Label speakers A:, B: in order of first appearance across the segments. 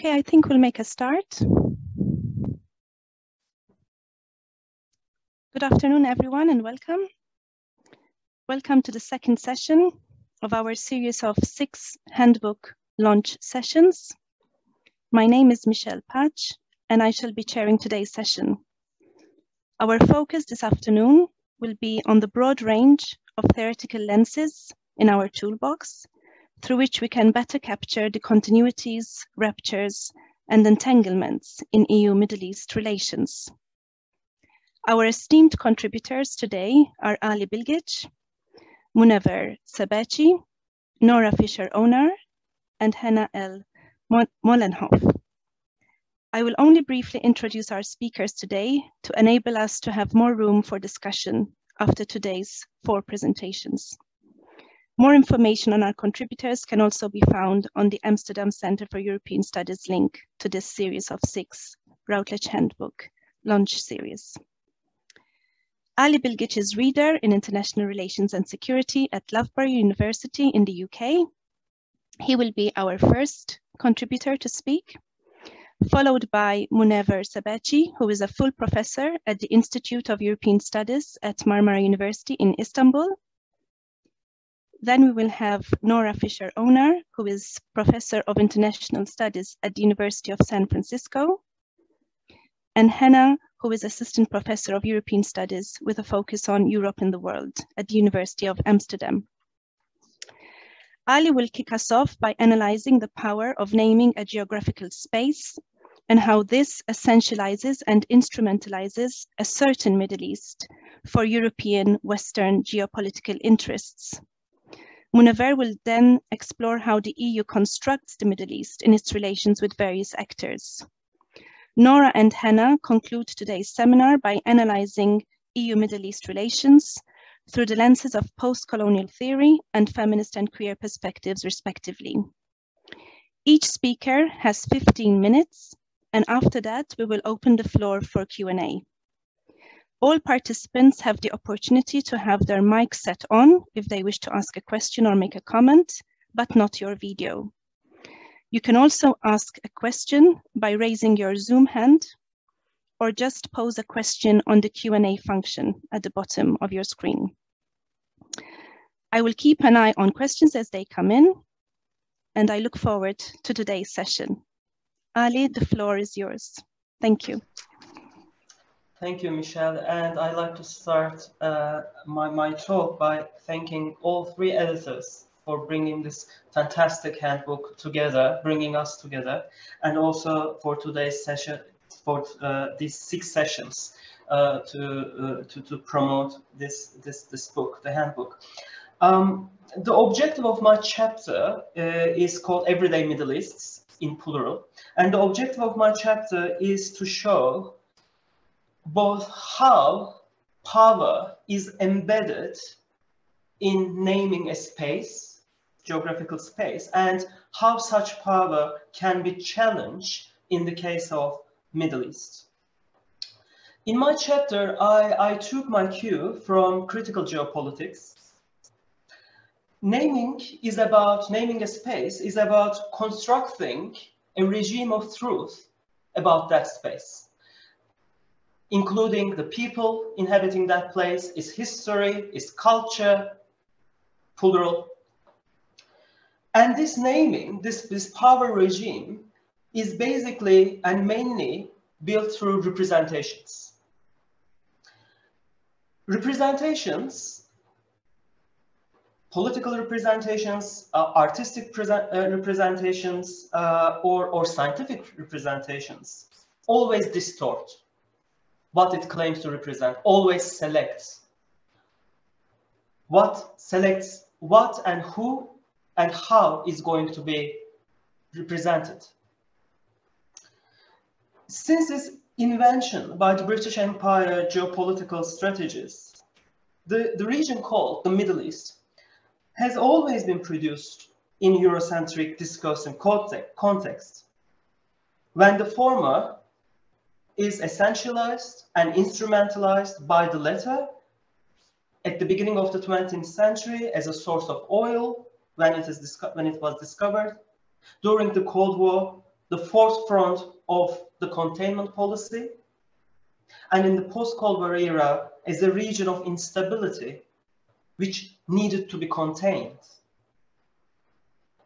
A: Okay, I think we'll make a start. Good afternoon, everyone, and welcome. Welcome to the second session of our series of 6 handbook launch sessions. My name is Michelle Patch, and I shall be chairing today's session. Our focus this afternoon will be on the broad range of theoretical lenses in our toolbox, through which we can better capture the continuities, ruptures, and entanglements in EU-Middle East relations. Our esteemed contributors today are Ali Bilgic, Münevver Cebeci, Nora Fisher-Onar, and Hanna L. Muehlenhoff. I will only briefly introduce our speakers today to enable us to have more room for discussion after today's 4 presentations. More information on our contributors can also be found on the Amsterdam Center for European Studies link to this series of 6 Routledge Handbook launch series. Ali Bilgic is Reader in International Relations and Security at Loughborough University in the UK. He will be our first contributor to speak, followed by Münevver Cebeci, who is a full professor at the Institute of European Studies at Marmara University in Istanbul. Then we will have Nora Fisher-Onar, who is Professor of International Studies at the University of San Francisco, and Hanna, who is Assistant Professor of European Studies with a focus on Europe and the world at the University of Amsterdam. Ali will kick us off by analyzing the power of naming a geographical space and how this essentializes and instrumentalizes a certain Middle East for European Western geopolitical interests. Münevver will then explore how the EU constructs the Middle East in its relations with various actors. Nora and Hanna conclude today's seminar by analyzing EU-Middle East relations through the lenses of post-colonial theory and feminist and queer perspectives, respectively. Each speaker has 15 minutes, and after that, we will open the floor for Q&A. All participants have the opportunity to have their mic set on if they wish to ask a question or make a comment, but not your video. You can also ask a question by raising your Zoom hand or just pose a question on the Q&A function at the bottom of your screen. I will keep an eye on questions as they come in, and I look forward to today's session. Ali, the floor is yours. Thank you.
B: Thank you, Michelle. And I'd like to start my talk by thanking all 3 editors for bringing this fantastic handbook together, bringing us together, and also for today's session, for these 6 sessions to promote this book, the handbook. The objective of my chapter is called Everyday Middle Easts in plural, and the objective of my chapter is to show both how power is embedded in naming a space, geographical space, and how such power can be challenged in the case of Middle East. In my chapter, I took my cue from critical geopolitics. Naming a space is about constructing a regime of truth about that space, including the people inhabiting that place, its history, its culture, plural. And this naming, this power regime is basically and mainly built through representations. Representations, political representations, artistic representations, or scientific representations always distort what it claims to represent, always selects what and who and how is going to be represented. Since its invention by the British Empire geopolitical strategists, the region called the Middle East has always been produced in Eurocentric discourse and context, when the former is essentialized and instrumentalized by the latter at the beginning of the 20th century as a source of oil when it was discovered, during the Cold War the forefront of the containment policy, and in the post-Cold War era as a region of instability which needed to be contained.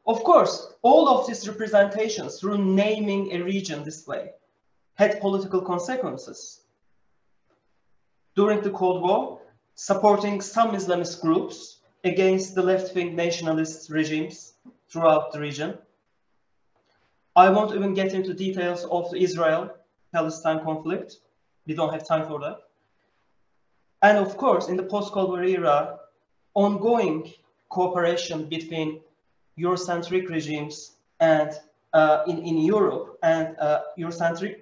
B: Of course, all of these representations through naming a region this way had political consequences. During the Cold War, supporting some Islamist groups against the left-wing nationalist regimes throughout the region. I won't even get into details of the Israel-Palestine conflict. We don't have time for that. And of course, in the post-Cold War era, ongoing cooperation between Eurocentric regimes and in Europe and Eurocentric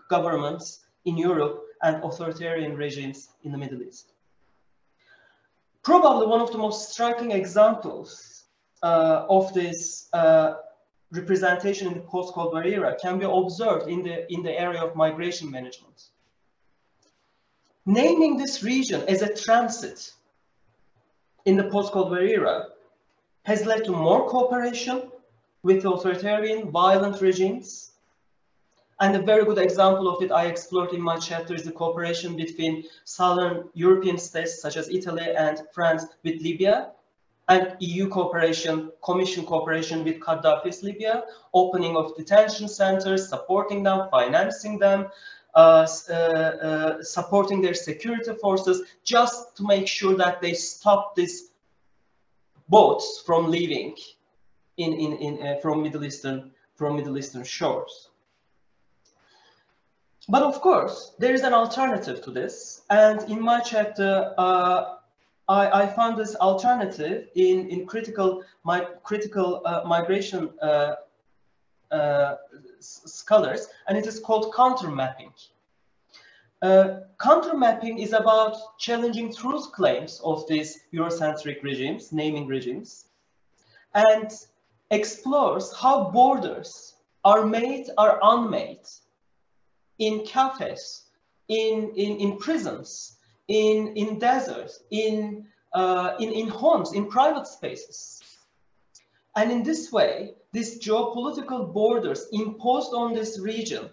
B: governments in Europe and authoritarian regimes in the Middle East. Probably one of the most striking examples of this representation in the post-Cold War era can be observed in the area of migration management. Naming this region as a transit in the post-Cold War era has led to more cooperation with authoritarian, violent regimes. And a very good example of it I explored in my chapter is the cooperation between Southern European states such as Italy and France with Libya, and EU cooperation, Commission cooperation with Gaddafi's Libya, opening of detention centers, supporting them, financing them, supporting their security forces, just to make sure that they stop these boats from leaving from Middle Eastern shores. But of course, there is an alternative to this, and in my chapter, I found this alternative in critical migration scholars, and it is called countermapping. Countermapping is about challenging truth claims of these Eurocentric regimes, naming regimes, and explores how borders are made or unmade in cafes, in prisons, in deserts, in homes, in private spaces. And in this way, these geopolitical borders imposed on this region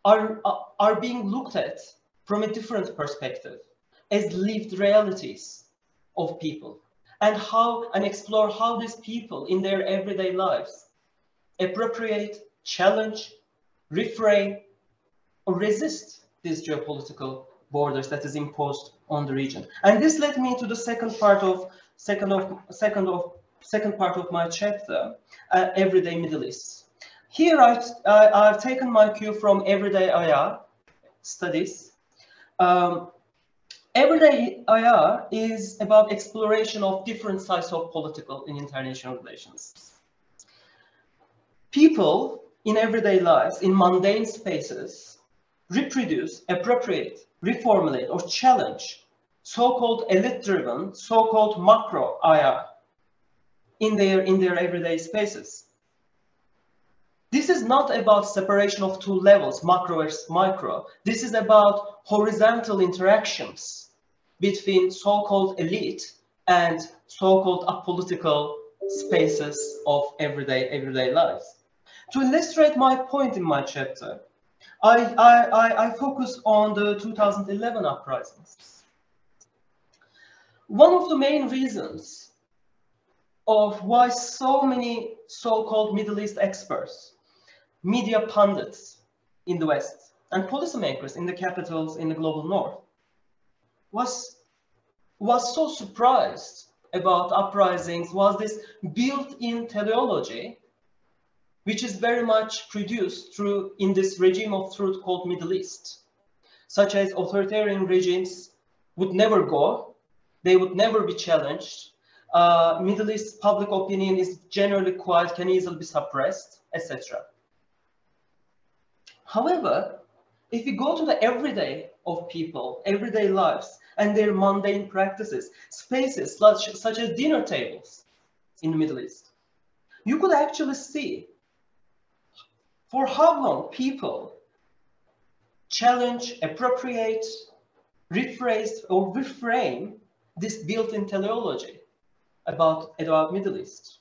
B: are being looked at from a different perspective as lived realities of people, and explore how these people in their everyday lives appropriate, challenge, reframe, or resist these geopolitical borders that is imposed on the region. And this led me to the second part of my chapter, Everyday Middle East. Here I've taken my cue from Everyday IR studies. Everyday IR is about exploration of different sides of political and international relations. People in everyday lives, in mundane spaces, reproduce, appropriate, reformulate, or challenge so-called elite-driven, so-called macro IR in their everyday spaces. This is not about separation of two levels, macro versus micro. This is about horizontal interactions between so-called elite and so-called apolitical spaces of everyday lives. To illustrate my point in my chapter, I focus on the 2011 uprisings. One of the main reasons of why so many so-called Middle East experts, media pundits in the West, and policymakers in the capitals in the global North was so surprised about uprisings was this built-in teleology, which is very much produced in this regime of truth called Middle East, such as authoritarian regimes would never go, they would never be challenged, Middle East public opinion is generally quiet, can easily be suppressed, etc. However, if we go to the everyday of people, everyday lives, and their mundane practices, spaces such as dinner tables in the Middle East, you could actually see for how long people challenge, appropriate, rephrase, or reframe this built-in teleology about Middle East.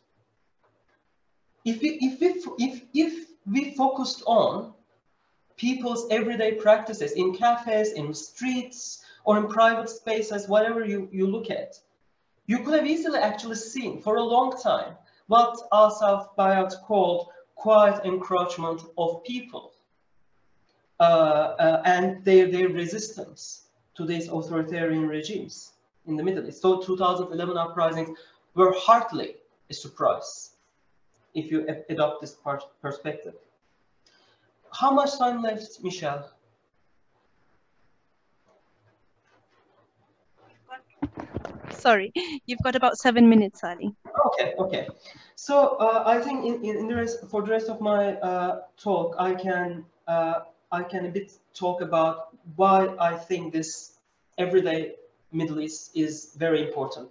B: If we focused on people's everyday practices in cafes, in streets, or in private spaces, whatever you look at. You could have easily actually seen for a long time what Asaf Bayat called quiet encroachment of people and their resistance to these authoritarian regimes in the Middle East. So 2011 uprisings were hardly a surprise if you adopt this perspective. How much time left, Michelle?
A: Sorry, you've got about 7 minutes, Ali.
B: Okay. So I think for the rest of my talk, I can a bit talk about why I think this everyday Middle East is very important.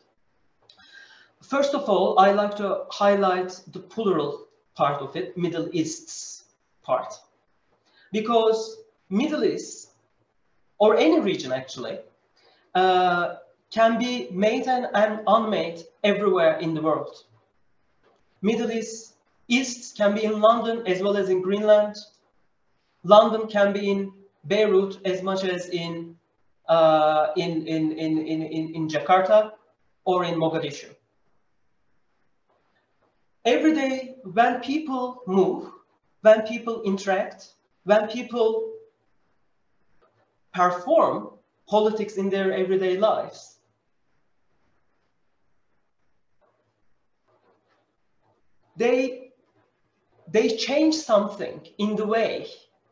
B: First of all, I like to highlight the plural part of it, Middle East's part, because Middle East, or any region actually, can be made and unmade everywhere in the world. Middle East can be in London as well as in Greenland. London can be in Beirut as much as in Jakarta or in Mogadishu. Every day, when people move, when people interact, when people perform politics in their everyday lives, they change something in the way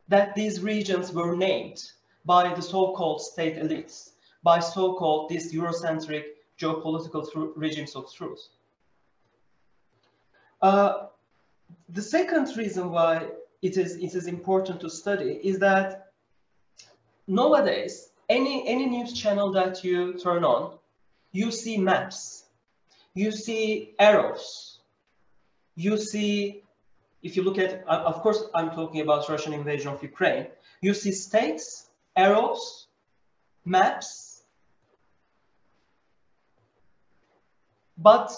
B: that these regions were named by the so-called state elites, by so-called these Eurocentric geopolitical regimes of truth. The second reason why it is important to study is that nowadays, any news channel that you turn on, you see maps, you see arrows, you see, if you look at, of course, I'm talking about Russian invasion of Ukraine, you see states, arrows, maps, but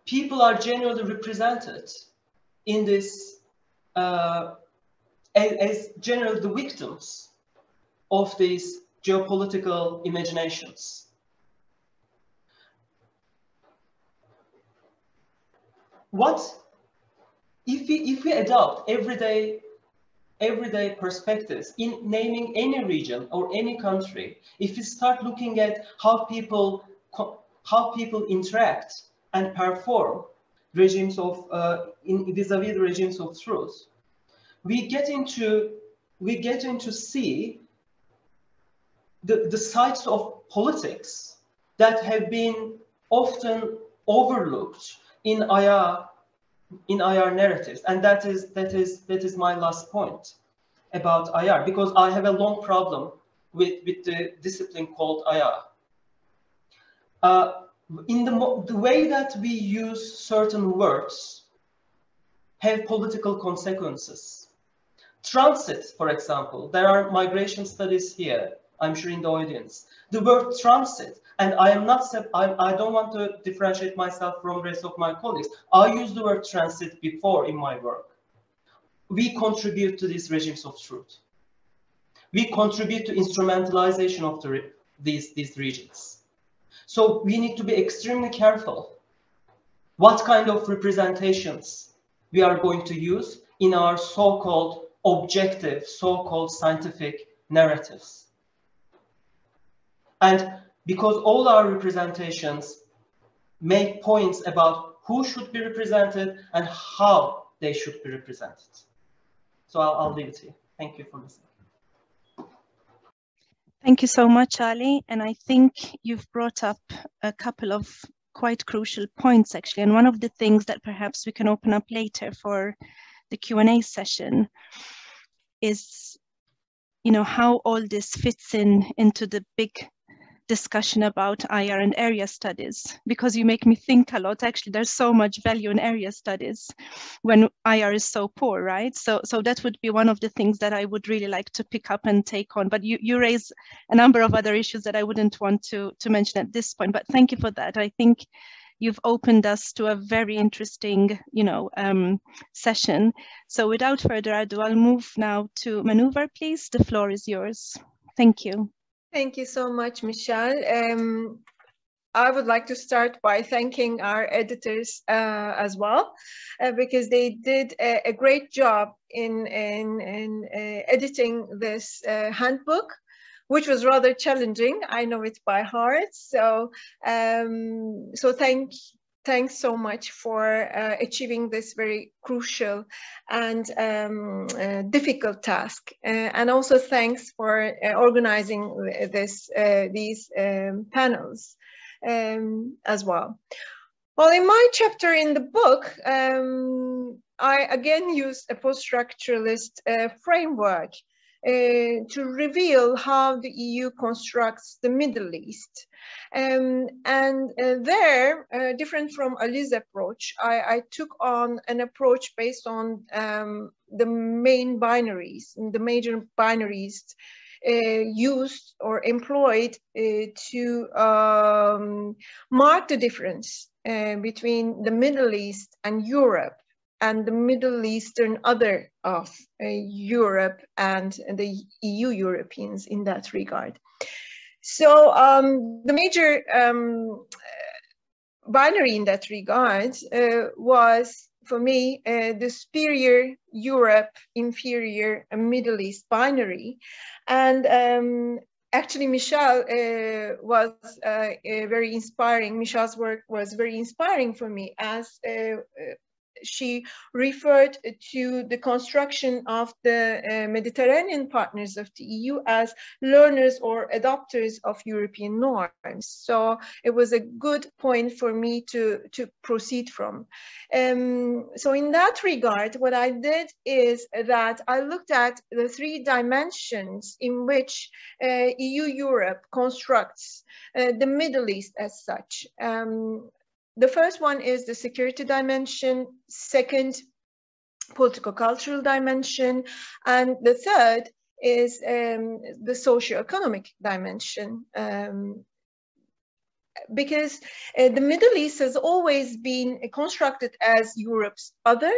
B: people are generally represented in this as generally the victims of these geopolitical imaginations. What if we adopt everyday perspectives in naming any region or any country? If we start looking at how people interact and perform regimes of vis-a-vis the regimes of truth, we get into see the sides of politics that have been often overlooked in IR narratives, and that is my last point about IR, because I have a long problem with the discipline called IR. In the way that we use certain words have political consequences. Transit, for example, there are migration studies here, I'm sure in the audience. The word transit, and I don't want to differentiate myself from the rest of my colleagues. I use the word transit before in my work. We contribute to these regimes of truth. We contribute to instrumentalization of these regions. So we need to be extremely careful what kind of representations we are going to use in our so-called objective, so-called scientific narratives. And because all our representations make points about who should be represented and how they should be represented. So I'll leave it here. Thank you for listening.
A: Thank you so much, Ali. And I think you've brought up a couple of quite crucial points, actually. And one of the things that perhaps we can open up later for the Q&A session is, how all this fits into the big discussion about IR and area studies, because you make me think a lot. Actually, there's so much value in area studies when IR is so poor, right? So that would be one of the things that I would really like to pick up and take on. But you raise a number of other issues that I wouldn't want to mention at this point, but thank you for that. I think you've opened us to a very interesting, session. So without further ado, I'll move now to Münevver, please. The floor is yours. Thank you.
C: Thank you so much, Michelle. I would like to start by thanking our editors as well, because they did a great job in editing this handbook, which was rather challenging. I know it by heart. So, thanks so much for achieving this very crucial and difficult task. And also thanks for organizing these panels as well. Well, in my chapter in the book, I again used a post-structuralist framework to reveal how the EU constructs the Middle East. There, different from Ali's approach, I took on an approach based on the main binaries, the major binaries used or employed to mark the difference between the Middle East and Europe, and the Middle Eastern other of Europe and the EU Europeans in that regard. So the major binary in that regard was, for me, the superior Europe, inferior Middle East binary. And actually, Michelle was very inspiring. Michelle's work was very inspiring for me, as she referred to the construction of the Mediterranean partners of the EU as learners or adopters of European norms. So it was a good point for me to proceed from. So in that regard, what I did is that I looked at the three dimensions in which EU-Europe constructs the Middle East as such. The first one is the security dimension, second, political cultural dimension, and the third is the socio-economic dimension. Because the Middle East has always been constructed as Europe's other,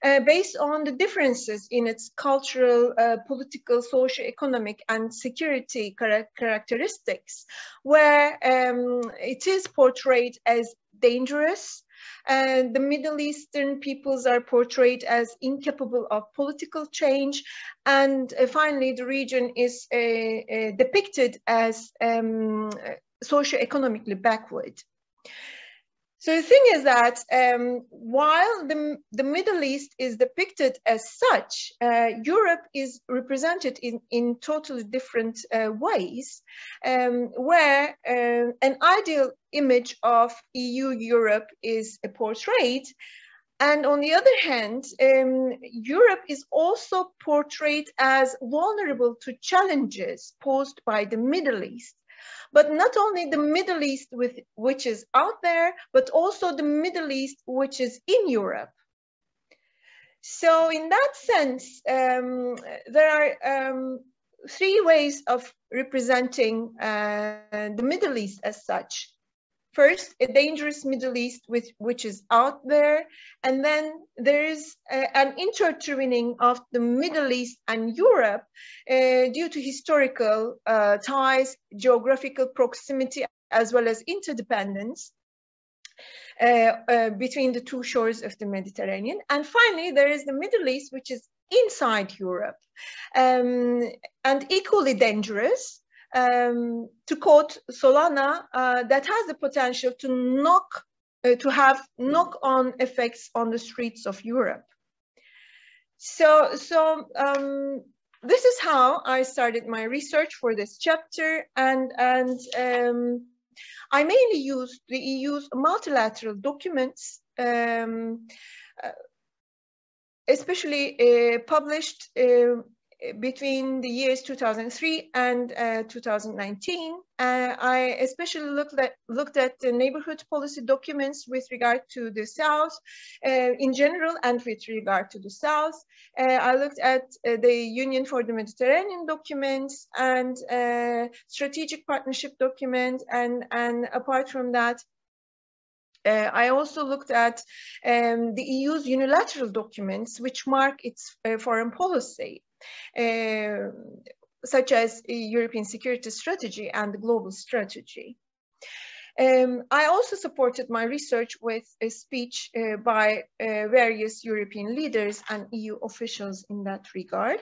C: based on the differences in its cultural, political, socio-economic, and security characteristics, where it is portrayed as dangerous, and the Middle Eastern peoples are portrayed as incapable of political change, and finally the region is depicted as socio-economically backward. So the thing is that while the Middle East is depicted as such, Europe is represented in totally different ways, where an ideal image of EU-Europe is portrayed. And on the other hand, Europe is also portrayed as vulnerable to challenges posed by the Middle East. But not only the Middle East which is out there, but also the Middle East which is in Europe. So in that sense, there are three ways of representing the Middle East as such. First, a dangerous Middle East which is out there, and then there is an intertwining of the Middle East and Europe due to historical ties, geographical proximity, as well as interdependence between the two shores of the Mediterranean. And finally, there is the Middle East, which is inside Europe, and equally dangerous. To quote Solana, that has the potential to have knock-on effects on the streets of Europe. So this is how I started my research for this chapter, and I mainly used the EU's multilateral documents, especially published between the years 2003 and 2019. I especially looked at the neighborhood policy documents with regard to the South in general and with regard to the South. I looked at the Union for the Mediterranean documents and strategic partnership document, and apart from that, I also looked at the EU's unilateral documents, which mark its foreign policy, such as a European security strategy and the global strategy. I also supported my research with a speech by various European leaders and EU officials in that regard.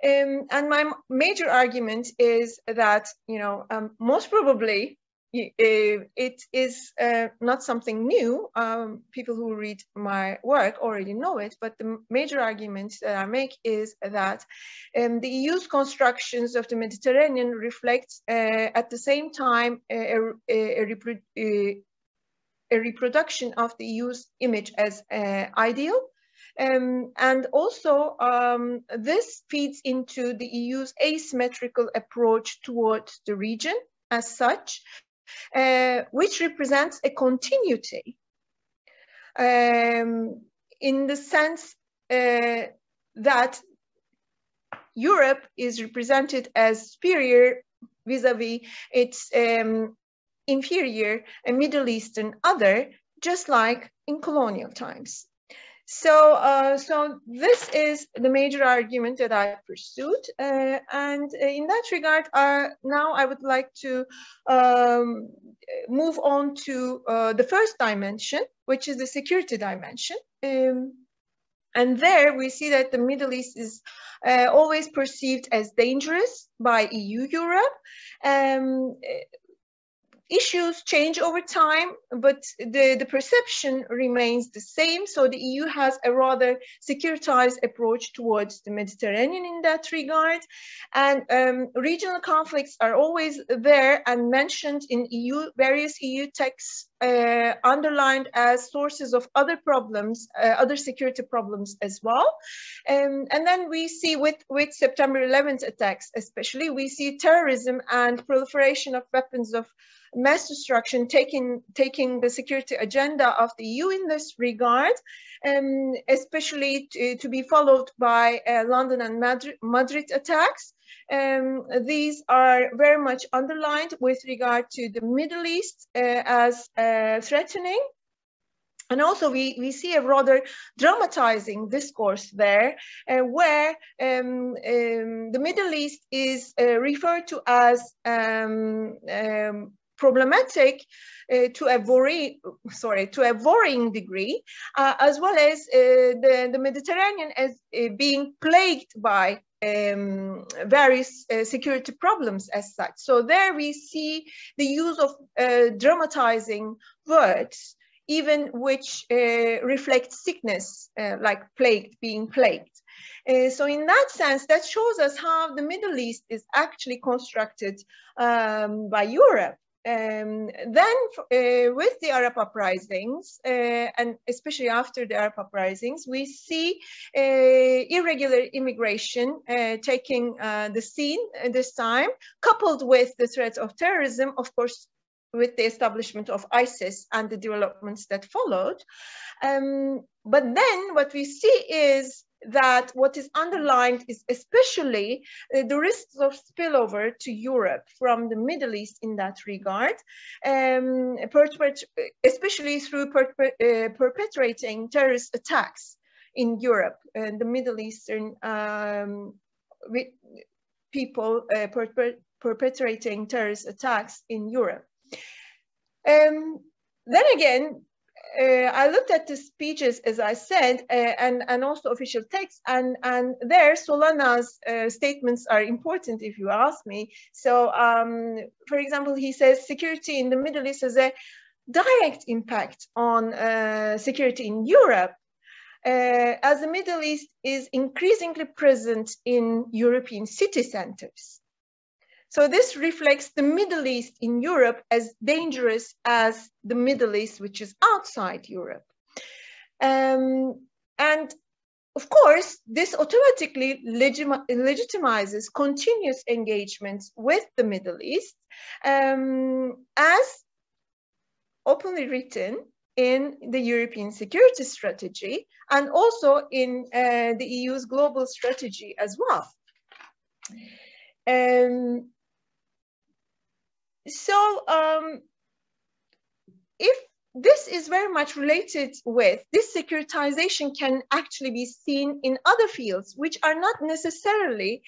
C: And my major argument is that, most probably it is not something new. People who read my work already know it, but the major argument that I make is that the EU's constructions of the Mediterranean reflect at the same time a reproduction of the EU's image as ideal. And also this feeds into the EU's asymmetrical approach towards the region as such, which represents a continuity in the sense that Europe is represented as superior vis-a-vis its inferior Middle Eastern other, just like in colonial times. So, so this is the major argument that I pursued, and in that regard, now I would like to move on to the first dimension, which is the security dimension. And there we see that the Middle East is always perceived as dangerous by EU-Europe. Issues change over time, but the perception remains the same. So the EU has a rather securitized approach towards the Mediterranean in that regard. And regional conflicts are always there and mentioned in various EU texts, underlined as sources of other problems, other security problems as well. And then we see with September 11th attacks, especially, we see terrorism and proliferation of weapons of mass destruction taking the security agenda of the EU in this regard, especially to be followed by London and Madrid attacks. These are very much underlined with regard to the Middle East as threatening. And also we see a rather dramatizing discourse there, where the Middle East is referred to as problematic to a worrying degree, as well as the Mediterranean as being plagued by various security problems as such. So there we see the use of dramatizing words, even which reflect sickness, like plagued, being plagued. So in that sense, that shows us how the Middle East is actually constructed by Europe. Then with the Arab uprisings, and especially after the Arab uprisings, we see irregular immigration taking the scene this time, coupled with the threat of terrorism, of course, with the establishment of ISIS and the developments that followed. But then what we see is that what is underlined is especially the risks of spillover to Europe from the Middle East in that regard, especially through perpetrating terrorist attacks in Europe, and the Middle Eastern people perpetrating terrorist attacks in Europe. Then again, I looked at the speeches, as I said, and also official texts, and there Solana's statements are important, if you ask me. So, for example, he says security in the Middle East has a direct impact on security in Europe, as the Middle East is increasingly present in European city centers. So this reflects the Middle East in Europe as dangerous as the Middle East, which is outside Europe. And of course, this automatically legitimizes continuous engagements with the Middle East, as openly written in the European security strategy and also in the EU's global strategy as well. So if this is very much related with, this securitization can actually be seen in other fields, which are not necessarily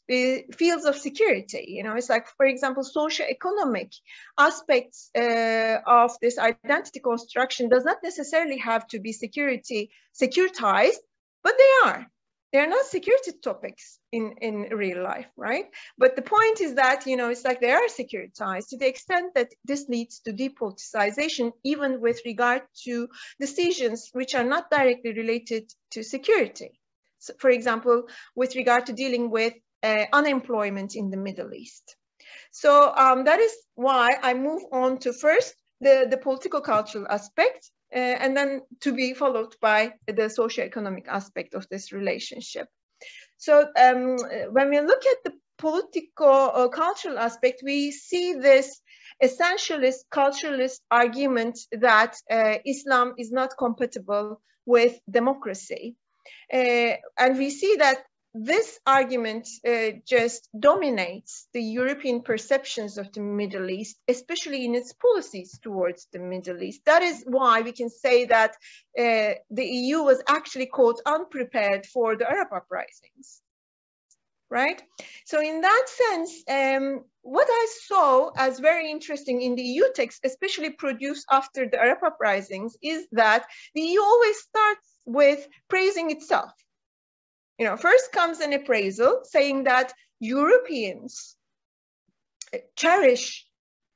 C: fields of security. You know, it's like, for example, socio-economic aspects of this identity construction does not necessarily have to be securitized, but they are. They're not security topics in real life, right? But the point is that, you know, it's like they are securitized to the extent that this leads to depoliticization, even with regard to decisions which are not directly related to security. So, for example, with regard to dealing with unemployment in the Middle East. So that is why I move on to first the political cultural aspect, and then to be followed by the socio-economic aspect of this relationship. So when we look at the political cultural aspect, we see this essentialist culturalist argument that Islam is not compatible with democracy. And we see that this argument just dominates the European perceptions of the Middle East, especially in its policies towards the Middle East. That is why we can say that the EU was actually, quote, unprepared for the Arab uprisings, right? So in that sense, what I saw as very interesting in the EU text, especially produced after the Arab uprisings, is that the EU always starts with praising itself. You know, first comes an appraisal saying that Europeans cherish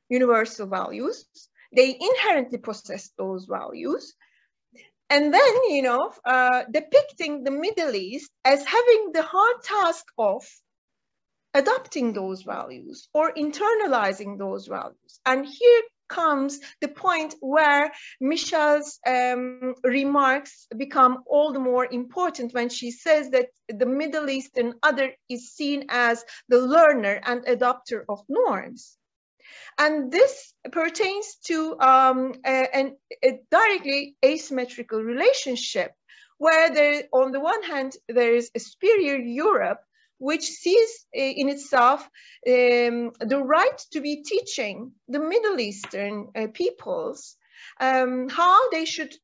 C: universal values. They inherently possess those values. And then, you know, depicting the Middle East as having the hard task of adopting those values or internalizing those values. And here comes the point where Michelle's remarks become all the more important when she says that the Middle Eastern other is seen as the learner and adopter of norms. And this pertains to a directly asymmetrical relationship where there, on the one hand, there is a superior Europe which sees in itself the right to be teaching the Middle Eastern peoples how they should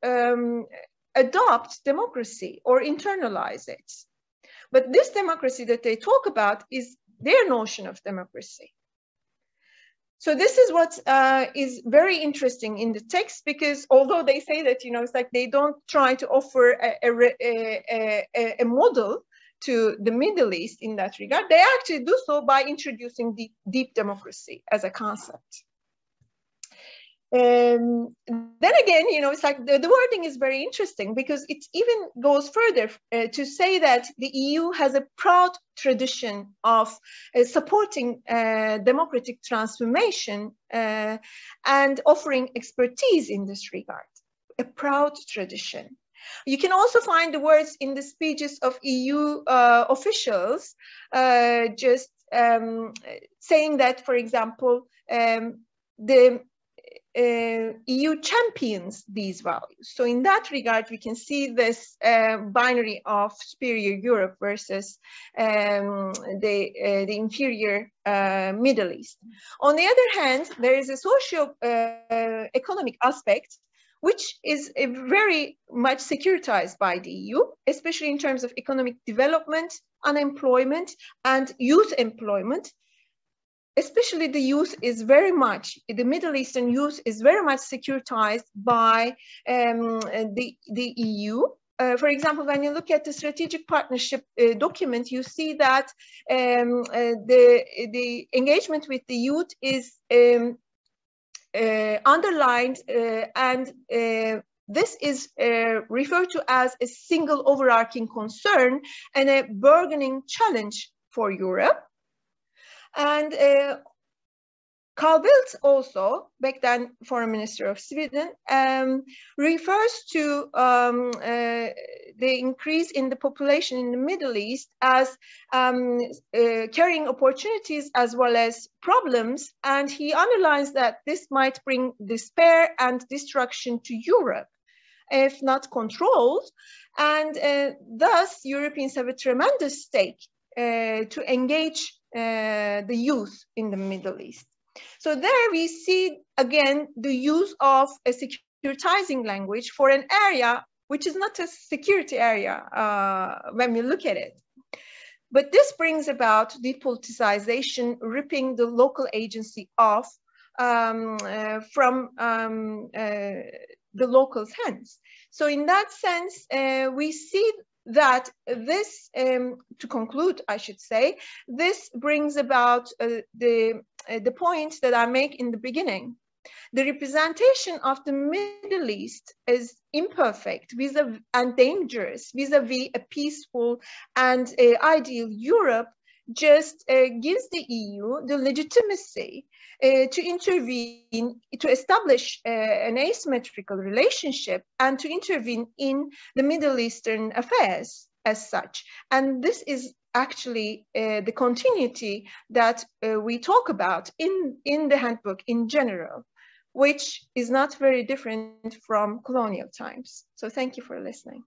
C: adopt democracy or internalize it. But this democracy that they talk about is their notion of democracy. So this is what is very interesting in the text, because although they say that, you know, it's like they don't try to offer a model to the Middle East in that regard, they actually do so by introducing deep democracy as a concept. Then again, you know, it's like the wording is very interesting because it even goes further to say that the EU has a proud tradition of supporting democratic transformation and offering expertise in this regard, a proud tradition. You can also find the words in the speeches of EU officials just saying that, for example, the EU champions these values. So in that regard, we can see this binary of superior Europe versus the inferior Middle East. On the other hand, there is a socio-economic aspect which is very much securitized by the EU, especially in terms of economic development, unemployment, and youth employment. Especially the youth is very much, the Middle Eastern youth is very much securitized by the EU. For example, when you look at the strategic partnership document, you see that the engagement with the youth is underlined, and this is referred to as a single overarching concern and a burgeoning challenge for Europe. And Carl Bildt also, back then Foreign Minister of Sweden, refers to the increase in the population in the Middle East as carrying opportunities as well as problems. And he underlines that this might bring despair and destruction to Europe if not controlled. And thus, Europeans have a tremendous stake to engage the youth in the Middle East. So there we see again the use of a securitizing language for an area which is not a security area when we look at it. But this brings about depoliticization, ripping the local agency off from the locals' hands. So in that sense, we see that this, to conclude, I should say, this brings about the point that I make in the beginning. The representation of the Middle East is imperfect and dangerous vis-a-vis a peaceful and ideal Europe, just gives the EU the legitimacy to intervene, to establish an asymmetrical relationship and to intervene in the Middle Eastern affairs as such. And this is actually the continuity that we talk about in the handbook in general, which is not very different from colonial times. So thank you for listening.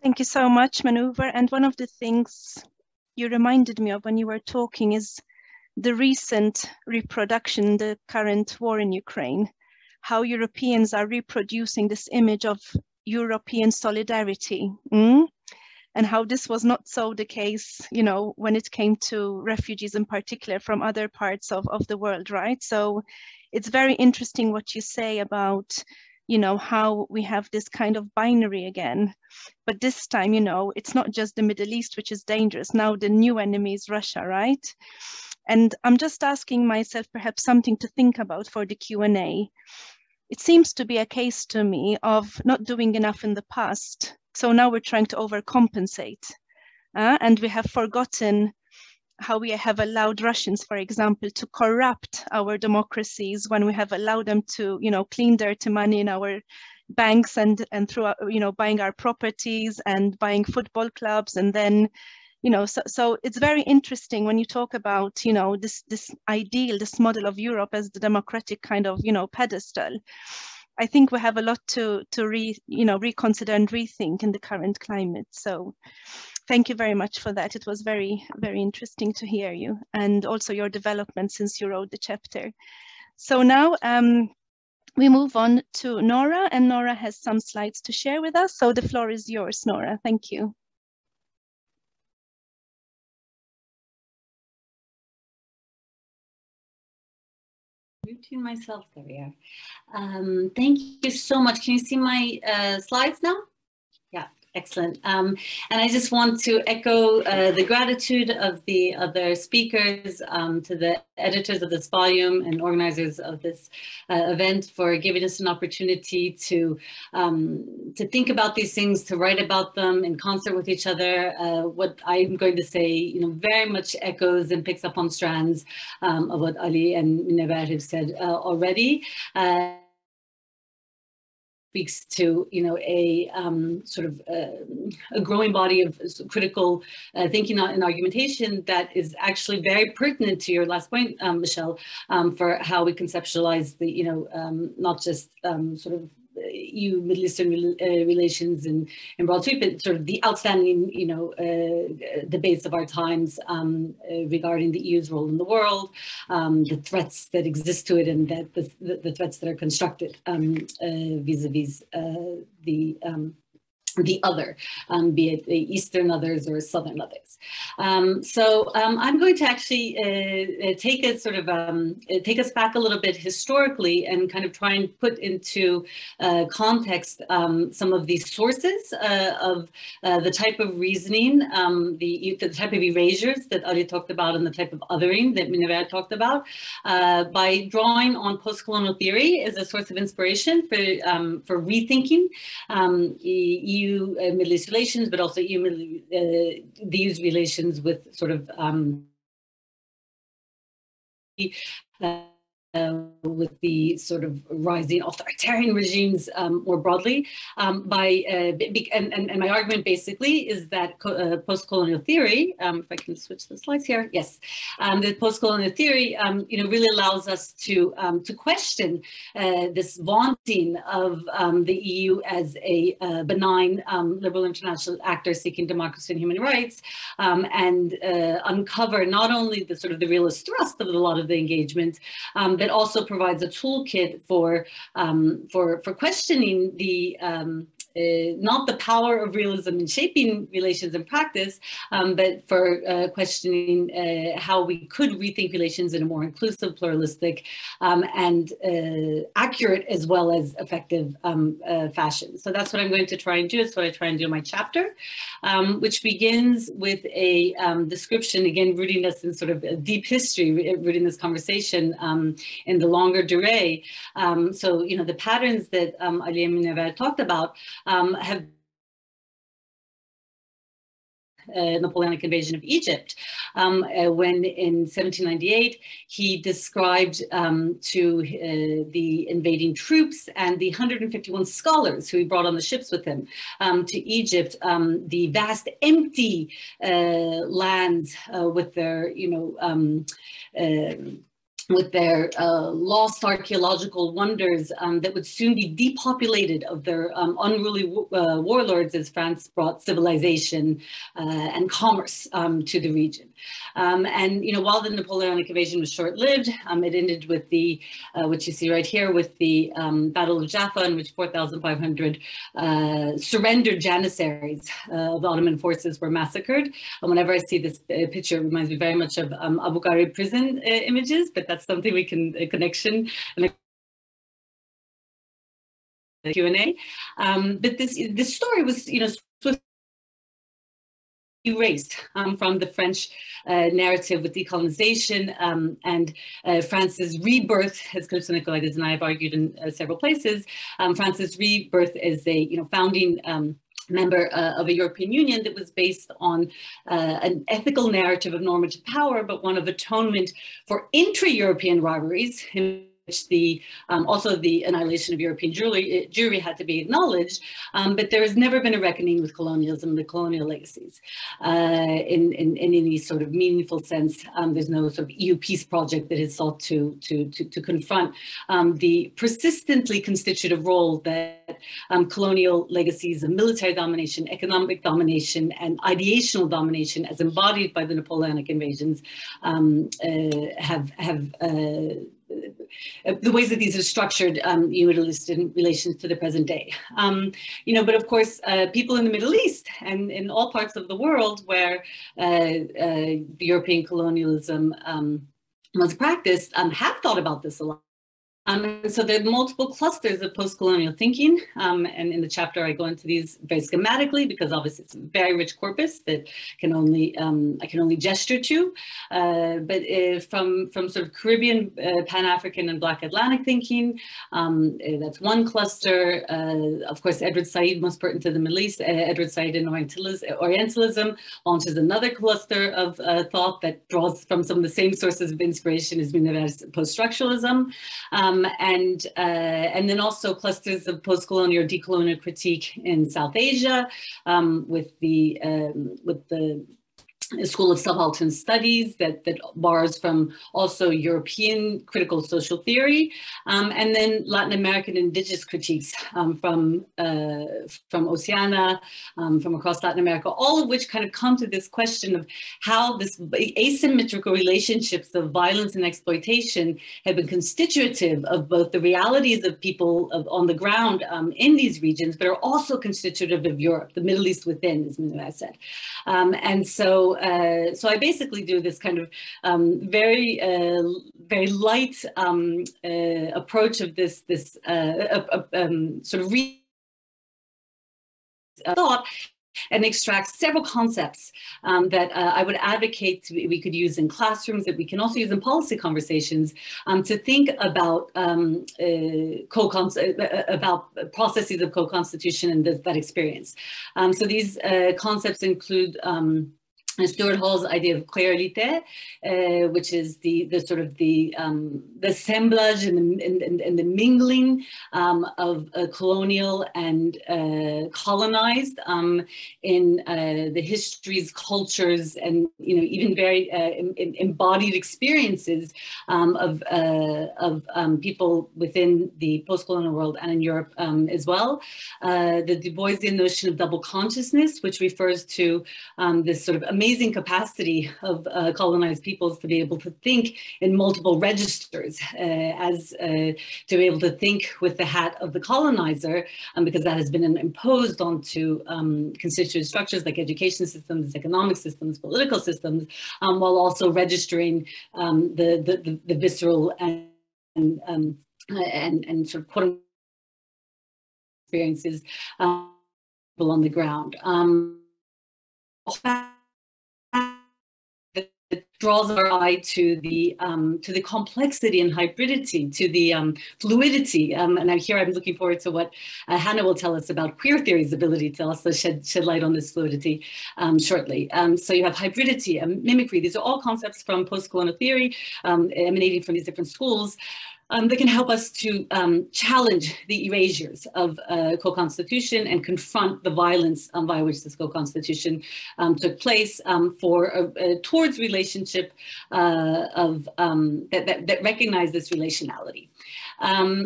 A: Thank you so much, Münevver. And one of the things you reminded me of when you were talking is the recent reproduction, the current war in Ukraine, how Europeans are reproducing this image of European solidarity. And how this was not so the case, you know, when it came to refugees in particular from other parts of the world, right? So it's very interesting what you say about, you know, how we have this kind of binary again. But this time, you know, it's not just the Middle East, which is dangerous. Now the new enemy is Russia, right? And I'm just asking myself perhaps something to think about for the Q&A. It seems to be a case to me of not doing enough in the past. So now we're trying to overcompensate. And we have forgotten how we have allowed Russians, for example, to corrupt our democracies when we have allowed them to, you know, clean dirty money in our banks and through, you know, buying our properties and buying football clubs. And then, you know, so it's very interesting when you talk about, you know, this ideal, this model of Europe as the democratic kind of, you know, pedestal. I think we have a lot to reconsider and rethink in the current climate. So thank you very much for that. It was very, very interesting to hear you and also your development since you wrote the chapter. So now we move on to Nora, and Nora has some slides to share with us. So the floor is yours, Nora. Thank you.
D: Muting myself, there we are. Thank you so much. Can you see my slides now? Yeah, excellent. And I just want to echo the gratitude of the other speakers, to the editors of this volume and organizers of this event for giving us an opportunity to think about these things, to write about them in concert with each other. What I'm going to say, you know, very much echoes and picks up on strands of what Ali and Münevver have said already. Speaks to, you know, a sort of a growing body of critical thinking and argumentation that is actually very pertinent to your last point, Michelle, for how we conceptualize the, you know, not just sort of EU Middle Eastern relations in broad sweep, but sort of the outstanding, you know, debates of our times regarding the EU's role in the world, the threats that exist to it, and that the threats that are constructed vis-a-vis the other, be it the Eastern others or Southern others. So I'm going to actually take us back a little bit historically and kind of try and put into context some of these sources of the type of reasoning, the type of erasures that Ali talked about and the type of othering that Münevver talked about, by drawing on post-colonial theory as a source of inspiration for rethinking EU Middle East relations, but also the EU's relations with sort of with the sort of rising authoritarian regimes more broadly. And my argument basically is that post-colonial theory, if I can switch the slides here, yes, the post-colonial theory, you know, really allows us to question this vaunting of the EU as a benign liberal international actor seeking democracy and human rights, and uncover not only the sort of the realist thrust of a lot of the engagement, but but also provides a toolkit for questioning the not the power of realism in shaping relations in practice, but for questioning how we could rethink relations in a more inclusive, pluralistic, and accurate as well as effective fashion. So that's what I'm going to try and do. It's what I try and do in my chapter, which begins with a description, again, rooting us in sort of a deep history, rooting this conversation in the longer durée. So, you know, the patterns that Ali Münevver talked about have Napoleonic invasion of Egypt, when in 1798 he described to the invading troops and the 151 scholars who he brought on the ships with him to Egypt, the vast empty lands with their, you know, with their lost archaeological wonders that would soon be depopulated of their unruly warlords as France brought civilization and commerce to the region. And, you know, while the Napoleonic invasion was short-lived, it ended with the, which you see right here, with the Battle of Jaffa, in which 4,500 surrendered Janissaries of the Ottoman forces were massacred. And whenever I see this picture, it reminds me very much of Abu Ghraib prison images, but that's something we can, a connection, and a Q&A. But this story was, you know, erased from the French narrative with decolonization and France's rebirth, as Calypso Nicolaides and I have argued in several places. France's rebirth as a, you know, founding member of a European Union that was based on an ethical narrative of normative power, but one of atonement for intra-European rivalries, in which the also the annihilation of European Jewry had to be acknowledged, but there has never been a reckoning with colonialism, the colonial legacies, in any sort of meaningful sense. There's no sort of EU peace project that has sought to confront the persistently constitutive role that colonial legacies of military domination, economic domination, and ideational domination, as embodied by the Napoleonic invasions, the ways that these are structured, you would list in relations to the present day. You know, but of course, people in the Middle East and in all parts of the world where European colonialism was practiced have thought about this a lot. And so there are multiple clusters of post-colonial thinking, and in the chapter I go into these very schematically because obviously it's a very rich corpus that can only I can only gesture to. But from sort of Caribbean, Pan-African, and Black Atlantic thinking, that's one cluster. Of course, Edward Said, most pertinent to the Middle East, Edward Said in Orientalism launches another cluster of thought that draws from some of the same sources of inspiration as Münevver's post-structuralism. And then also clusters of post-colonial or decolonial critique in South Asia, with the School of Subaltern Studies that borrows from also European critical social theory, and then Latin American indigenous critiques from Oceania, from across Latin America, all of which kind of come to this question of how this asymmetrical relationships of violence and exploitation have been constitutive of both the realities of people on the ground in these regions, but are also constitutive of Europe, the Middle East within, as Münevver said. And so I basically do this kind of very light approach of this sort of thought, and extract several concepts that I would advocate we could use in classrooms, that we can also use in policy conversations, to think about about processes of co-constitution and that experience. So these concepts include Stuart Hall's idea of clarité, which is the sort of the assemblage and the mingling of colonial and colonized in the histories, cultures, and even very embodied experiences of people within the post-colonial world and in Europe as well. The Duboisian notion of double consciousness, which refers to this sort of amazing amazing capacity of colonized peoples to be able to think in multiple registers, to be able to think with the hat of the colonizer, because that has been imposed onto constituent structures like education systems, economic systems, political systems, while also registering the visceral and sort of quote experiences on the ground. It draws our eye to the complexity and hybridity, to the fluidity, and here I'm looking forward to what Hanna will tell us about queer theory's ability to also shed light on this fluidity shortly. So you have hybridity and mimicry. These are all concepts from post-colonial theory emanating from these different schools. That can help us to challenge the erasures of co-constitution and confront the violence by which this co-constitution took place towards relationship that recognize this relationality.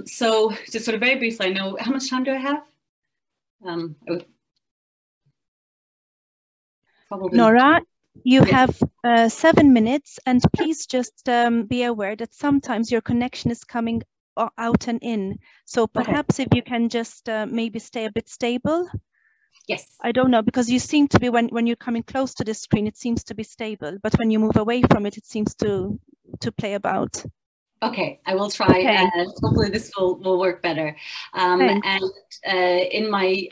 D: So just sort of very briefly, I know, how much time do I have?
A: Nora, you have 7 minutes, and please just be aware that sometimes your connection is coming out and in. So perhaps if you can just maybe stay a bit stable.
D: Yes.
A: I don't know, because you seem to be, when you're coming close to the screen, it seems to be stable, but when you move away from it, it seems to play about.
D: Okay, I will try.
A: Okay.
D: Hopefully this will work better. And in my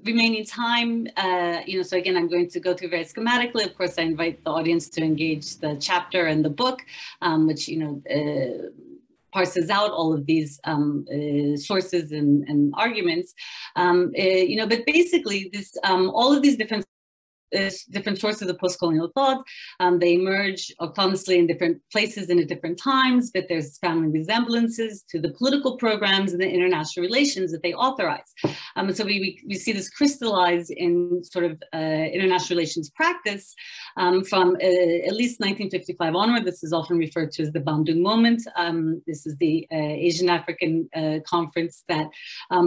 D: remaining time, so again, I'm going to go through very schematically. Of course, I invite the audience to engage the chapter and the book, which, parses out all of these sources and arguments. But basically, all of these different sources of post-colonial thought, they emerge autonomously in different places and at different times, but there's family resemblances to the political programs and the international relations that they authorize. And so we see this crystallize in sort of international relations practice from at least 1955 onward. This is often referred to as the Bandung moment. This is the Asian African conference that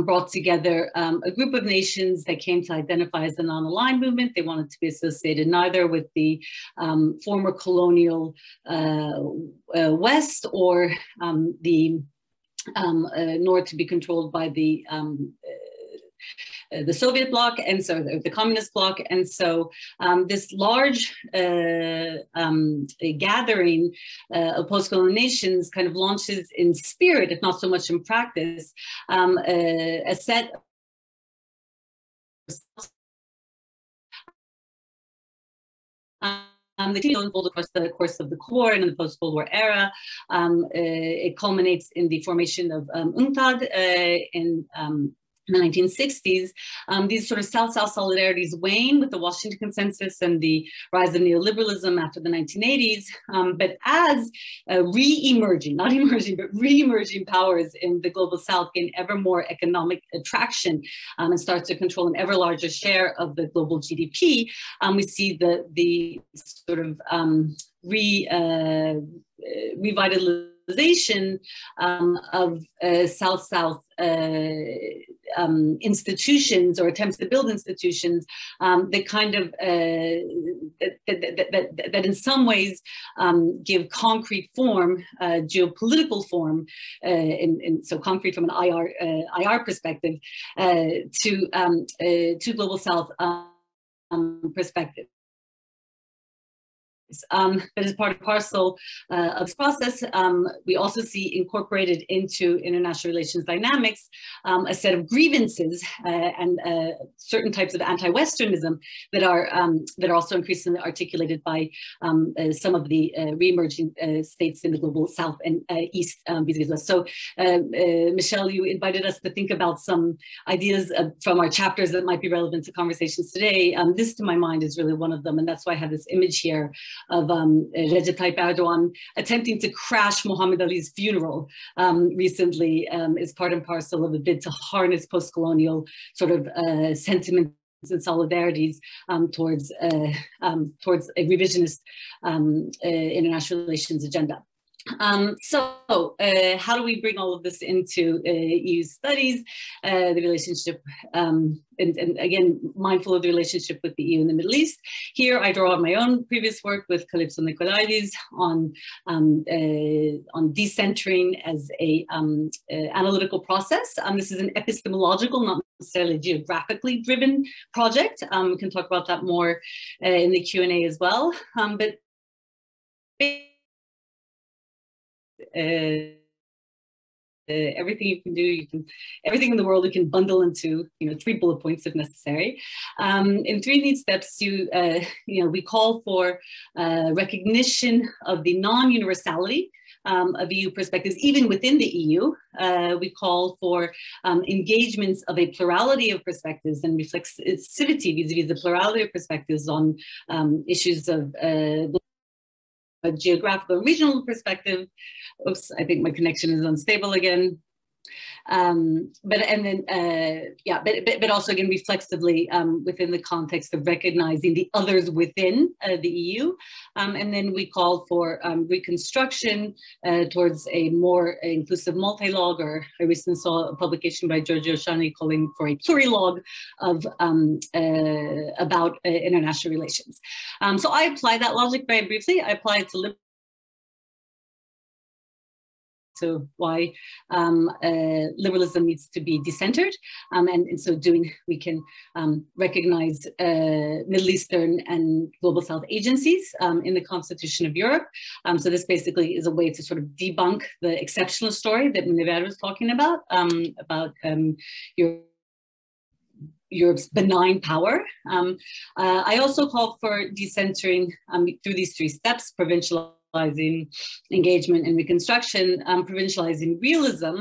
D: brought together a group of nations that came to identify as the non-aligned movement. They wanted to be associated neither with the former colonial West or nor to be controlled by the Soviet bloc, and so the communist bloc. And so this large gathering of post-colonial nations kind of launches in spirit, if not so much in practice, a set the unfold across the course of the Cold War and in the post-Cold War era. It culminates in the formation of UNCTAD in the 1960s. These sort of South-South solidarities wane with the Washington Consensus and the rise of neoliberalism after the 1980s. But as re-emerging, not emerging, but re-emerging powers in the global South gain ever more economic attraction and start to control an ever larger share of the global GDP, we see the sort of revitalization of South-South institutions or attempts to build institutions that kind of that in some ways give concrete form, geopolitical form, so concrete from an IR perspective, to global South perspective. But as part and parcel of this process, we also see incorporated into international relations dynamics a set of grievances and certain types of anti-Westernism that are also increasingly articulated by some of the re-emerging states in the global South and East. So, Michelle, you invited us to think about some ideas from our chapters that might be relevant to conversations today. This, to my mind, is really one of them, and that's why I have this image here of Recep Tayyip Erdogan attempting to crash Muhammad Ali's funeral recently is part and parcel of a bid to harness post-colonial sort of sentiments and solidarities towards a revisionist international relations agenda. How do we bring all of this into EU studies, the relationship, and again, mindful of the relationship with the EU and the Middle East? Here, I draw on my own previous work with Calypso Nicolaidis on decentering as a analytical process. This is an epistemological, not necessarily geographically driven project. We can talk about that more in the Q&A as well. Everything you can do, everything in the world you can bundle into 3 bullet points if necessary. In 3 neat steps, we call for recognition of the non-universality of EU perspectives, even within the EU. We call for engagements of a plurality of perspectives and reflexivity vis-a-vis the plurality of perspectives on issues of a geographical and regional perspective. Oops, I think my connection is unstable again. But also again reflexively within the context of recognizing the others within the EU. And then we call for reconstruction towards a more inclusive multilogue, or I recently saw a publication by Giorgio Shani calling for a plurilogue of about international relations. So I apply that logic very briefly. I apply it to why liberalism needs to be decentered, and in so doing, we can recognize Middle Eastern and Global South agencies in the Constitution of Europe. So this basically is a way to sort of debunk the exceptional story that Münevver was talking about Europe's benign power. I also call for decentering through these 3 steps: provincializing engagement and reconstruction, provincializing realism.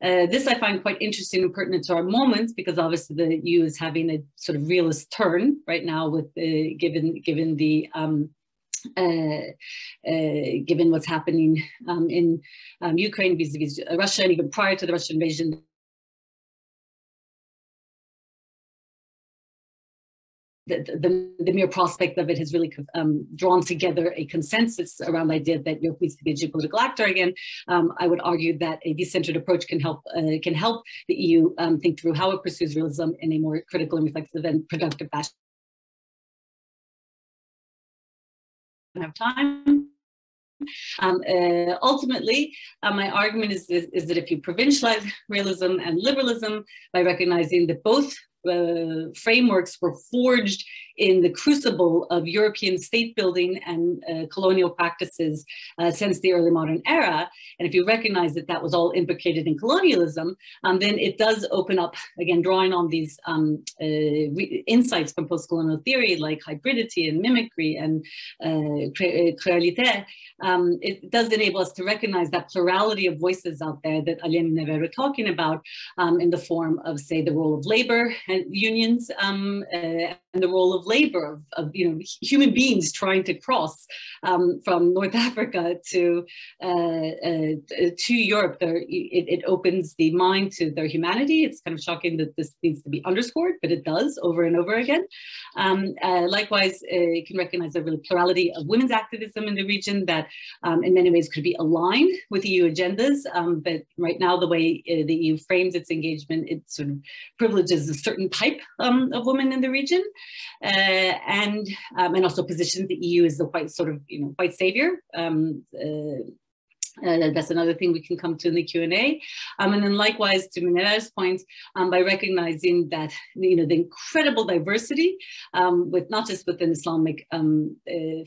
D: This I find quite interesting and pertinent to our moment, because obviously the EU is having a sort of realist turn right now with given what's happening in Ukraine vis-a-vis Russia, and even prior to the Russian invasion. The mere prospect of it has really drawn together a consensus around the idea that Europe needs to be a geopolitical actor again. I would argue that a decentered approach can help the EU think through how it pursues realism in a more critical and reflexive and productive fashion. I don't have time. Ultimately, my argument is that if you provincialize realism and liberalism by recognizing that both frameworks were forged in the crucible of European state building and colonial practices since the early modern era, and if you recognize that that was all implicated in colonialism, then it does open up, again, drawing on these insights from post-colonial theory like hybridity and mimicry and créolité. It does enable us to recognize that plurality of voices out there that Ali and Münevver were talking about in the form of, say, the role of labor and unions and the role of labor of human beings trying to cross from North Africa to Europe. It opens the mind to their humanity. It's kind of shocking that this needs to be underscored, but it does over and over again. Likewise, it can recognize the real plurality of women's activism in the region that in many ways could be aligned with EU agendas, but right now the way the EU frames its engagement, it sort of privileges a certain type of women in the region, and also positions the EU as the white sort of white savior. That's another thing we can come to in the Q&A. And then likewise, to Münevver's point, by recognizing that the incredible diversity, with not just within Islamic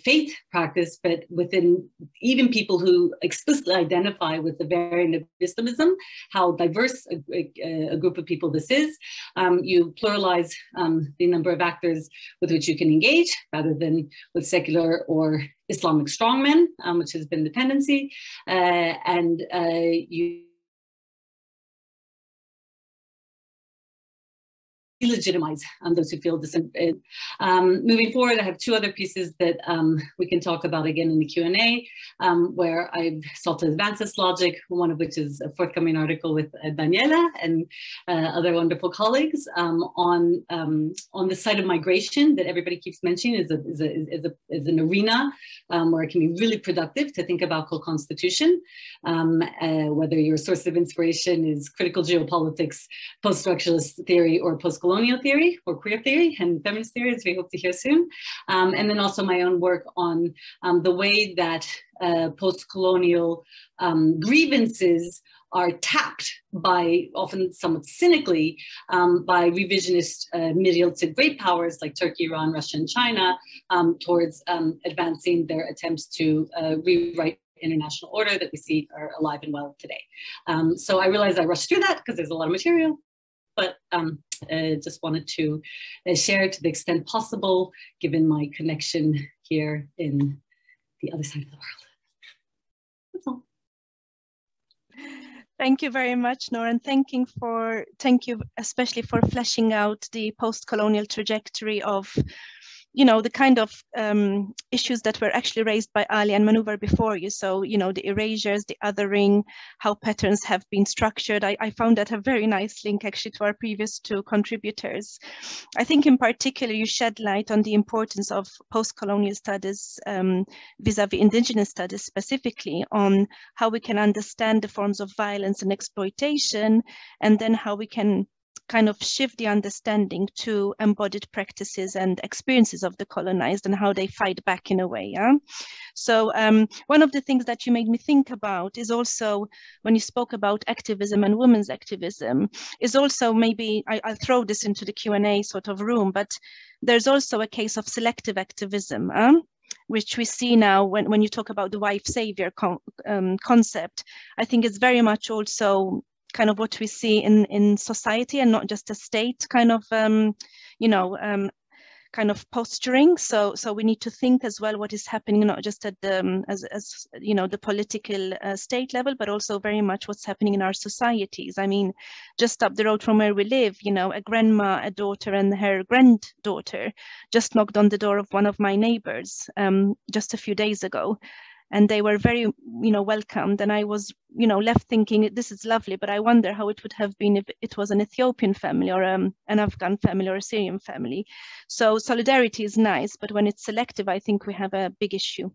D: faith practice, but within even people who explicitly identify with the variant of Islamism, how diverse a group of people this is. You pluralize the number of actors with which you can engage, rather than with secular or Islamic strongmen, which has been the tendency, and you delegitimize those who feel disempowered. Moving forward, I have two other pieces that we can talk about again in the Q&A, where I've sought to advance this logic, one of which is a forthcoming article with Daniela and other wonderful colleagues on the site of migration that everybody keeps mentioning is an arena where it can be really productive to think about co-constitution, whether your source of inspiration is critical geopolitics, post-structuralist theory, or post-colonial theory, or queer theory, and feminist theory, as we hope to hear soon. And then also my own work on the way that post-colonial grievances are tapped by, often somewhat cynically, by revisionist mediated great powers like Turkey, Iran, Russia, and China towards advancing their attempts to rewrite international order that we see are alive and well today. So I realize I rushed through that because there's a lot of material, but just wanted to share to the extent possible, given my connection here in the other side of the world. That's all.
A: Thank you very much, Nora, and thank you especially for fleshing out the post-colonial trajectory of, you know, the kind of issues that were actually raised by Ali and Münevver before you. So, you know, the erasures, the othering, how patterns have been structured. I found that a very nice link actually to our previous two contributors. I think in particular, you shed light on the importance of post-colonial studies vis-a-vis indigenous studies, specifically on how we can understand the forms of violence and exploitation, and then how we can kind of shift the understanding to embodied practices and experiences of the colonized and how they fight back in a way. Yeah? So one of the things that you made me think about is also when you spoke about activism and women's activism is also maybe, I'll throw this into the Q&A sort of room, but there's also a case of selective activism, which we see now when you talk about the wife savior concept. I think it's very much also kind of what we see in society and not just a state kind of, you know, kind of posturing. So we need to think as well what is happening, not just at the, as you know, the political state level, but also very much what's happening in our societies. I mean, just up the road from where we live, you know, a grandma, a daughter and her granddaughter just knocked on the door of one of my neighbors just a few days ago. And they were very, you know, welcomed. And I was, you know, left thinking, this is lovely, but I wonder how it would have been if it was an Ethiopian family or an Afghan family or a Syrian family. So solidarity is nice, but when it's selective, I think we have a big issue.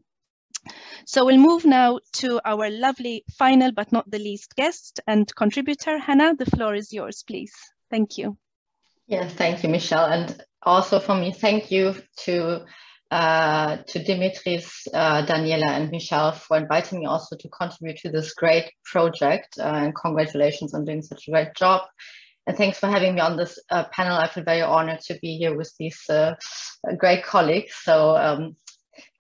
A: So we'll move now to our lovely final, but not the least guest and contributor, Hanna. The floor is yours, please. Thank you.
E: Yes, thank you, Michelle. And also for me, thank you to Dimitris, Daniela and Michelle for inviting me also to contribute to this great project, and congratulations on doing such a great job. And thanks for having me on this panel. I feel very honored to be here with these great colleagues. So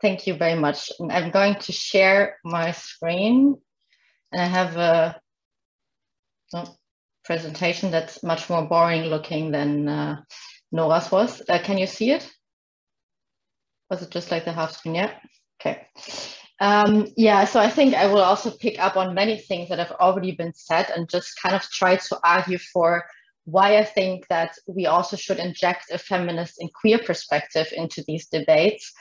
E: thank you very much. And I'm going to share my screen, and I have a presentation that's much more boring looking than Nora's was. Can you see it? Was it just like the half screen? Yeah. Okay. Yeah, so I think I will also pick up on many things that have already been said and just kind of try to argue for why I think that we also should inject a feminist and queer perspective into these debates,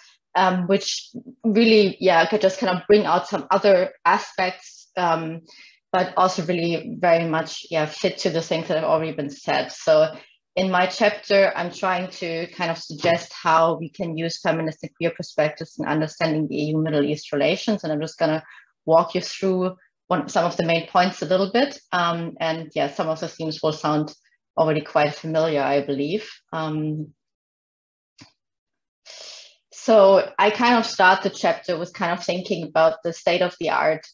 E: which really, yeah, could just kind of bring out some other aspects, but also really very much, yeah, fit to the things that have already been said. So in my chapter, I'm trying to kind of suggest how we can use feminist and queer perspectives in understanding the EU-Middle East relations. And I'm just going to walk you through some of the main points a little bit. And yeah, some of the themes will sound already quite familiar, I believe. So I kind of start the chapter with kind of thinking about the state of the art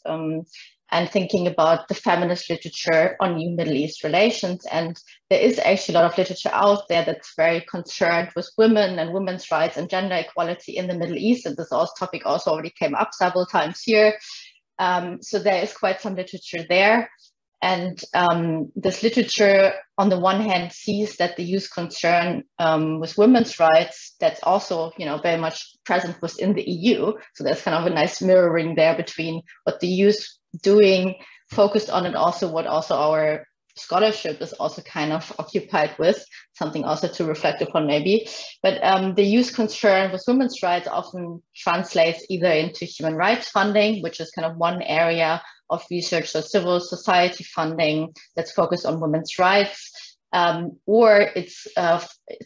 E: and thinking about the feminist literature on EU-Middle East relations. And there is actually a lot of literature out there that's very concerned with women and women's rights and gender equality in the Middle East. And this topic also already came up several times here. So there is quite some literature there. And this literature, on the one hand, sees that the EU's concern with women's rights, that's also, you know, very much present within the EU. So there's kind of a nice mirroring there between what the EU's doing, focused on, and also what also our scholarship is also kind of occupied with, something also to reflect upon maybe. But the youth concern with women's rights often translates either into human rights funding, which is kind of one area of research, so civil society funding that's focused on women's rights, or it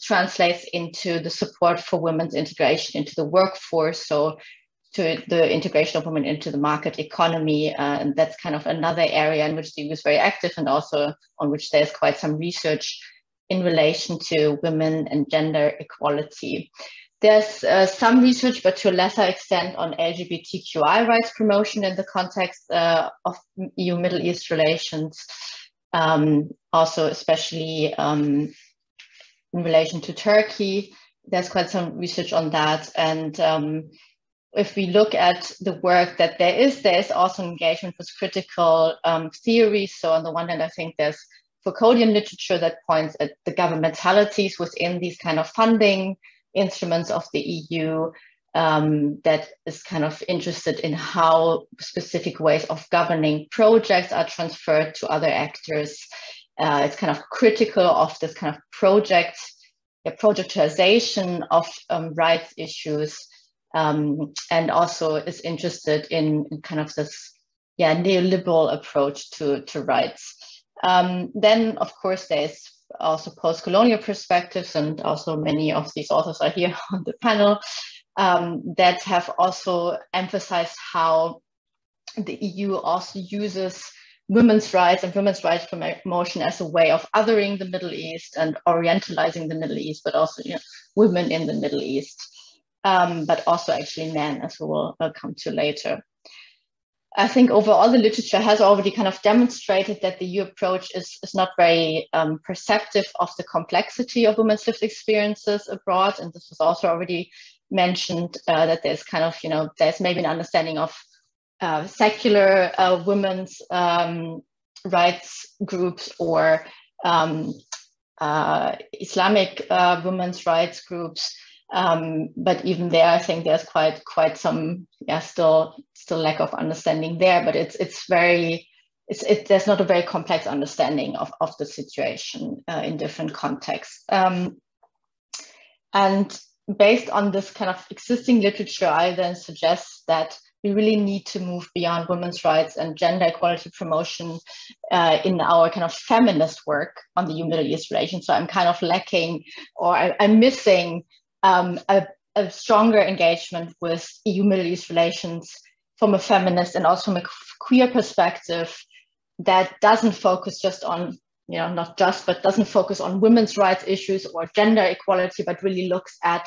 E: translates into the support for women's integration into the workforce, so to the integration of women into the market economy. And that's kind of another area in which the EU is very active, and also on which there's quite some research in relation to women and gender equality. There's some research, but to a lesser extent, on LGBTQI rights promotion in the context of EU Middle East relations, also especially in relation to Turkey. There's quite some research on that. And if we look at the work that there is also engagement with critical theories. So on the one hand, I think there's Foucauldian literature that points at the governmentalities within these kind of funding instruments of the EU, that is kind of interested in how specific ways of governing projects are transferred to other actors. It's kind of critical of this kind of projectization of rights issues. And also is interested in kind of this neoliberal approach to rights. Then, of course, there's also post-colonial perspectives, and also many of these authors are here on the panel, that have also emphasized how the EU also uses women's rights and women's rights promotion as a way of othering the Middle East and orientalizing the Middle East, but also women in the Middle East. But also actually men, as we will come to later. I think overall the literature has already kind of demonstrated that the EU approach is not very perceptive of the complexity of women's lived experiences abroad. And this was also already mentioned, that there's kind of, there's maybe an understanding of secular women's rights groups or Islamic women's rights groups. But even there, I think there's quite some still lack of understanding there. But there's not a very complex understanding of the situation in different contexts. And based on this kind of existing literature, I then suggest that we really need to move beyond women's rights and gender equality promotion in our kind of feminist work on the EU Middle East relations. So I'm kind of lacking, or I'm missing a stronger engagement with EU Middle East relations from a feminist and also from a queer perspective that doesn't focus just on, but doesn't focus on women's rights issues or gender equality, but really looks at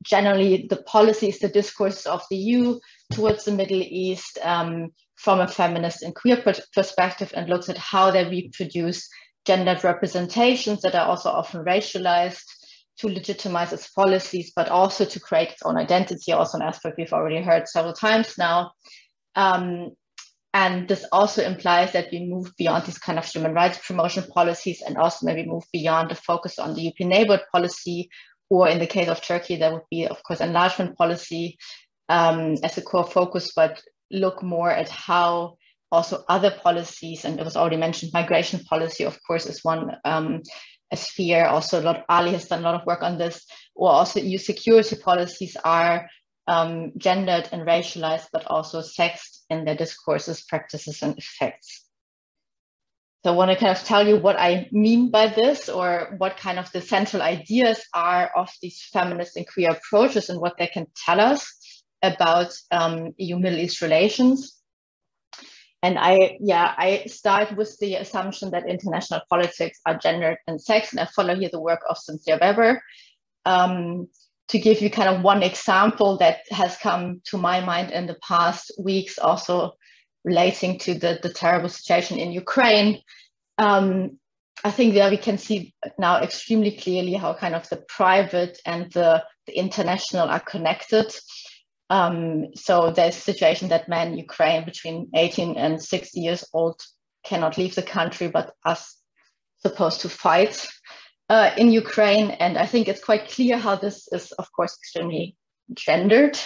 E: generally the policies, the discourse of the EU towards the Middle East from a feminist and queer perspective, and looks at how they reproduce gendered representations that are also often racialized, to legitimize its policies, but also to create its own identity, also an aspect we've already heard several times now. And this also implies that we move beyond these kind of human rights promotion policies, and also maybe move beyond the focus on the European neighborhood policy, or in the case of Turkey, there would be, of course, enlargement policy as a core focus, but look more at how also other policies, and it was already mentioned, migration policy, of course, is one a sphere. Also, Ali has done a lot of work on this, or also EU security policies are gendered and racialized, but also sexed in their discourses, practices, and effects. So I want to kind of tell you what I mean by this, or what kind of the central ideas are of these feminist and queer approaches, and what they can tell us about EU Middle East relations. And I start with the assumption that international politics are gendered and sexed, and I follow here the work of Cynthia Weber. To give you kind of one example that has come to my mind in the past weeks, also relating to the terrible situation in Ukraine. I think there we can see now extremely clearly how kind of the private and the international are connected. So there's a situation that men in Ukraine between 18 and 60 years old cannot leave the country, but are supposed to fight in Ukraine. And I think it's quite clear how this is, of course, extremely gendered.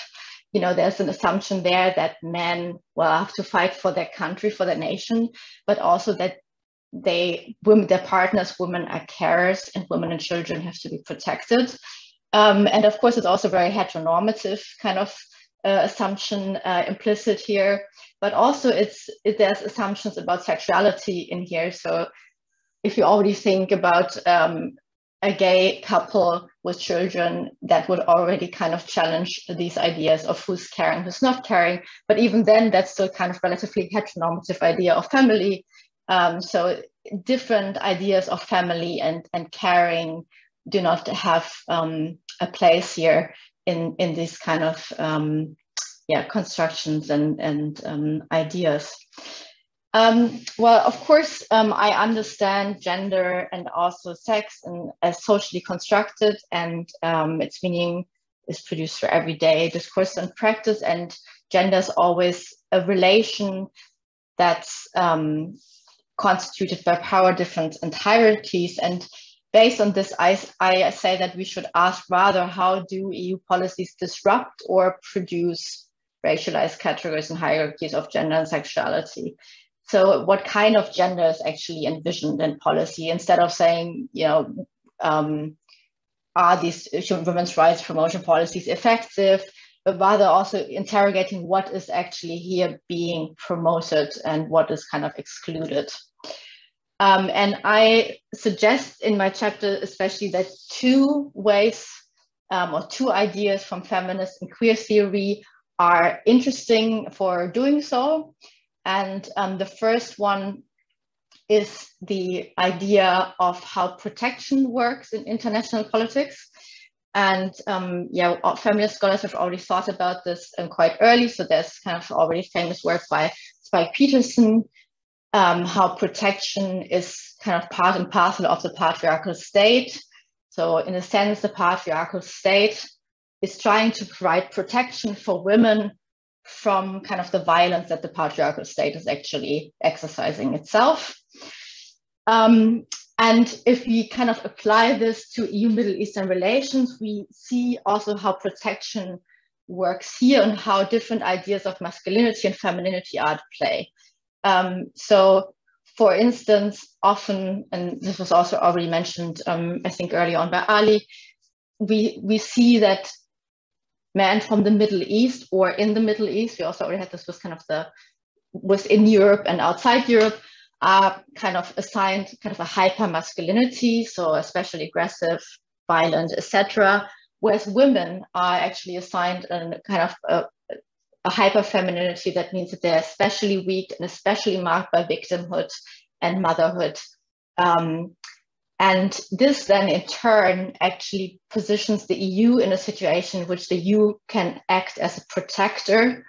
E: There's an assumption there that men will have to fight for their country, for their nation, but also that their partners, women are carers, and women and children have to be protected. And of course, it's also very heteronormative kind of assumption implicit here, but also there's assumptions about sexuality in here. So if you already think about a gay couple with children, that would already kind of challenge these ideas of who's caring, who's not caring. But even then, that's still kind of relatively heteronormative idea of family. So different ideas of family and caring do not have a place here in these kind of constructions and ideas. Well, of course, I understand gender and also sex as socially constructed, and its meaning is produced for everyday discourse and practice, and gender is always a relation that's constituted by power difference and hierarchies. And based on this, I say that we should ask rather, how do EU policies disrupt or produce racialized categories and hierarchies of gender and sexuality? So what kind of gender is actually envisioned in policy, instead of saying, are these women's rights promotion policies effective, but rather also interrogating what is actually here being promoted and what is kind of excluded. And I suggest in my chapter, especially, that two ways or two ideas from feminist and queer theory are interesting for doing so. And the first one is the idea of how protection works in international politics. And feminist scholars have already thought about this quite early. So there's kind of already famous work by Spike Peterson, how protection is kind of part and parcel of the patriarchal state. So in a sense, the patriarchal state is trying to provide protection for women from kind of the violence that the patriarchal state is actually exercising itself. And if we kind of apply this to EU Middle Eastern relations, we see also how protection works here and how different ideas of masculinity and femininity are at play. So for instance, often, and this was also already mentioned, I think early on by Ali, we see that men from the Middle East or in the Middle East, we also already had this was kind of within Europe and outside Europe, are kind of assigned kind of a hyper masculinity, so especially aggressive, violent, etc. Whereas women are actually assigned a kind of a hyper femininity that means that they're especially weak and especially marked by victimhood and motherhood. And this then in turn actually positions the EU in a situation in which the EU can act as a protector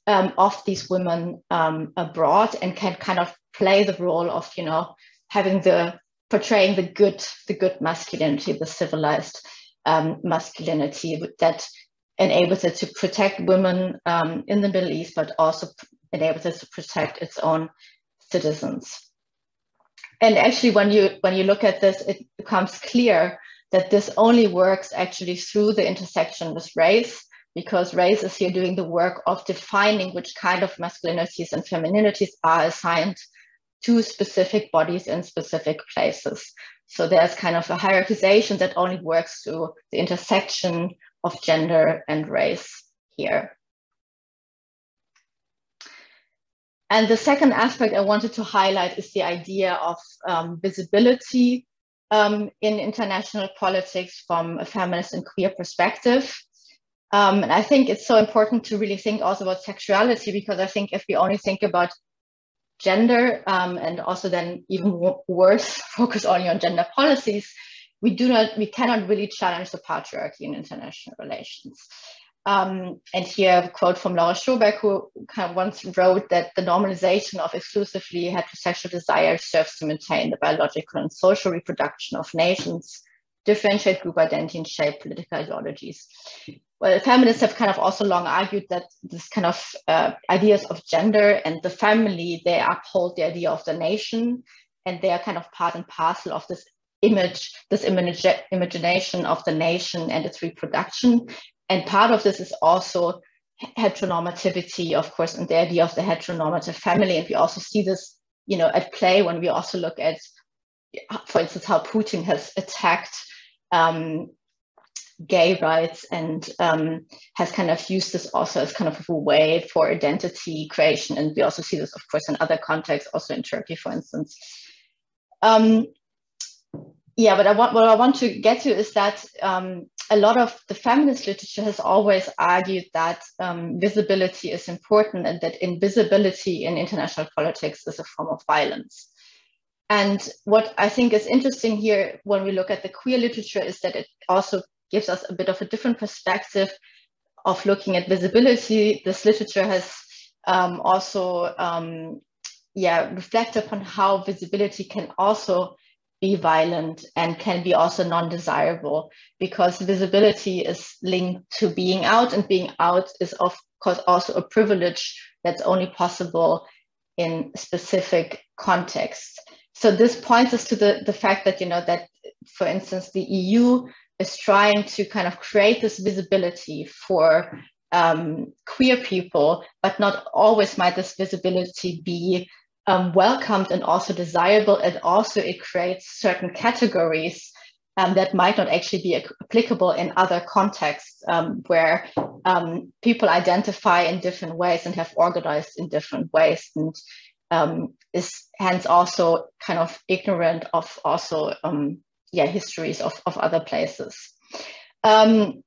E: of these women abroad, and can kind of play the role of, portraying the good masculinity, the civilized masculinity that enables it to protect women in the Middle East, but also enables it to protect its own citizens. And actually, when you look at this, it becomes clear that this only works actually through the intersection with race, because race is here doing the work of defining which kind of masculinities and femininities are assigned to specific bodies in specific places. So there's kind of a hierarchization that only works through the intersection of gender and race here. And the second aspect I wanted to highlight is the idea of visibility in international politics from a feminist and queer perspective. And I think it's so important to really think also about sexuality, because I think if we only think about gender and also then even worse, focus only on gender policies, we cannot really challenge the patriarchy in international relations. And here a quote from Laura Schoberg, who kind of once wrote that the normalization of exclusively heterosexual desire serves to maintain the biological and social reproduction of nations, differentiate group identity, and shape political ideologies. Well, feminists have kind of also long argued that this kind of ideas of gender and the family, they uphold the idea of the nation, and they are kind of part and parcel of this imagination of the nation and its reproduction. And part of this is also heteronormativity, of course, and the idea of the heteronormative family. And we also see this at play when we also look at, for instance, how Putin has attacked gay rights and has kind of used this also as kind of a way for identity creation. And we also see this, of course, in other contexts, also in Turkey, for instance. Yeah, but what I want to get to is that a lot of the feminist literature has always argued that visibility is important, and that invisibility in international politics is a form of violence. And what I think is interesting here when we look at the queer literature is that it also gives us a bit of a different perspective of looking at visibility. This literature has also reflected upon how visibility can also be violent and can be also non-desirable, because visibility is linked to being out, and being out is of course also a privilege that's only possible in specific contexts. So this points us to the fact that, that, for instance, the EU is trying to kind of create this visibility for queer people, but not always might this visibility be welcomed and also desirable, and also it creates certain categories that might not actually be applicable in other contexts where people identify in different ways and have organized in different ways, and is hence also kind of ignorant of also histories of other places. And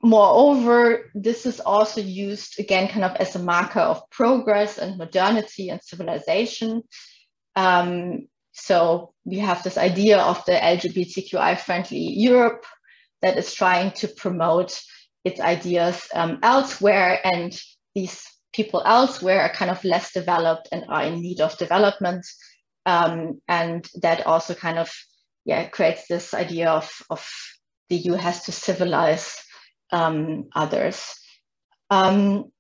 E: moreover, this is also used again kind of as a marker of progress and modernity and civilization. So we have this idea of the LGBTQI friendly Europe that is trying to promote its ideas elsewhere, and these people elsewhere are kind of less developed and are in need of development. And that also kind of creates this idea of the EU has to civilize others. In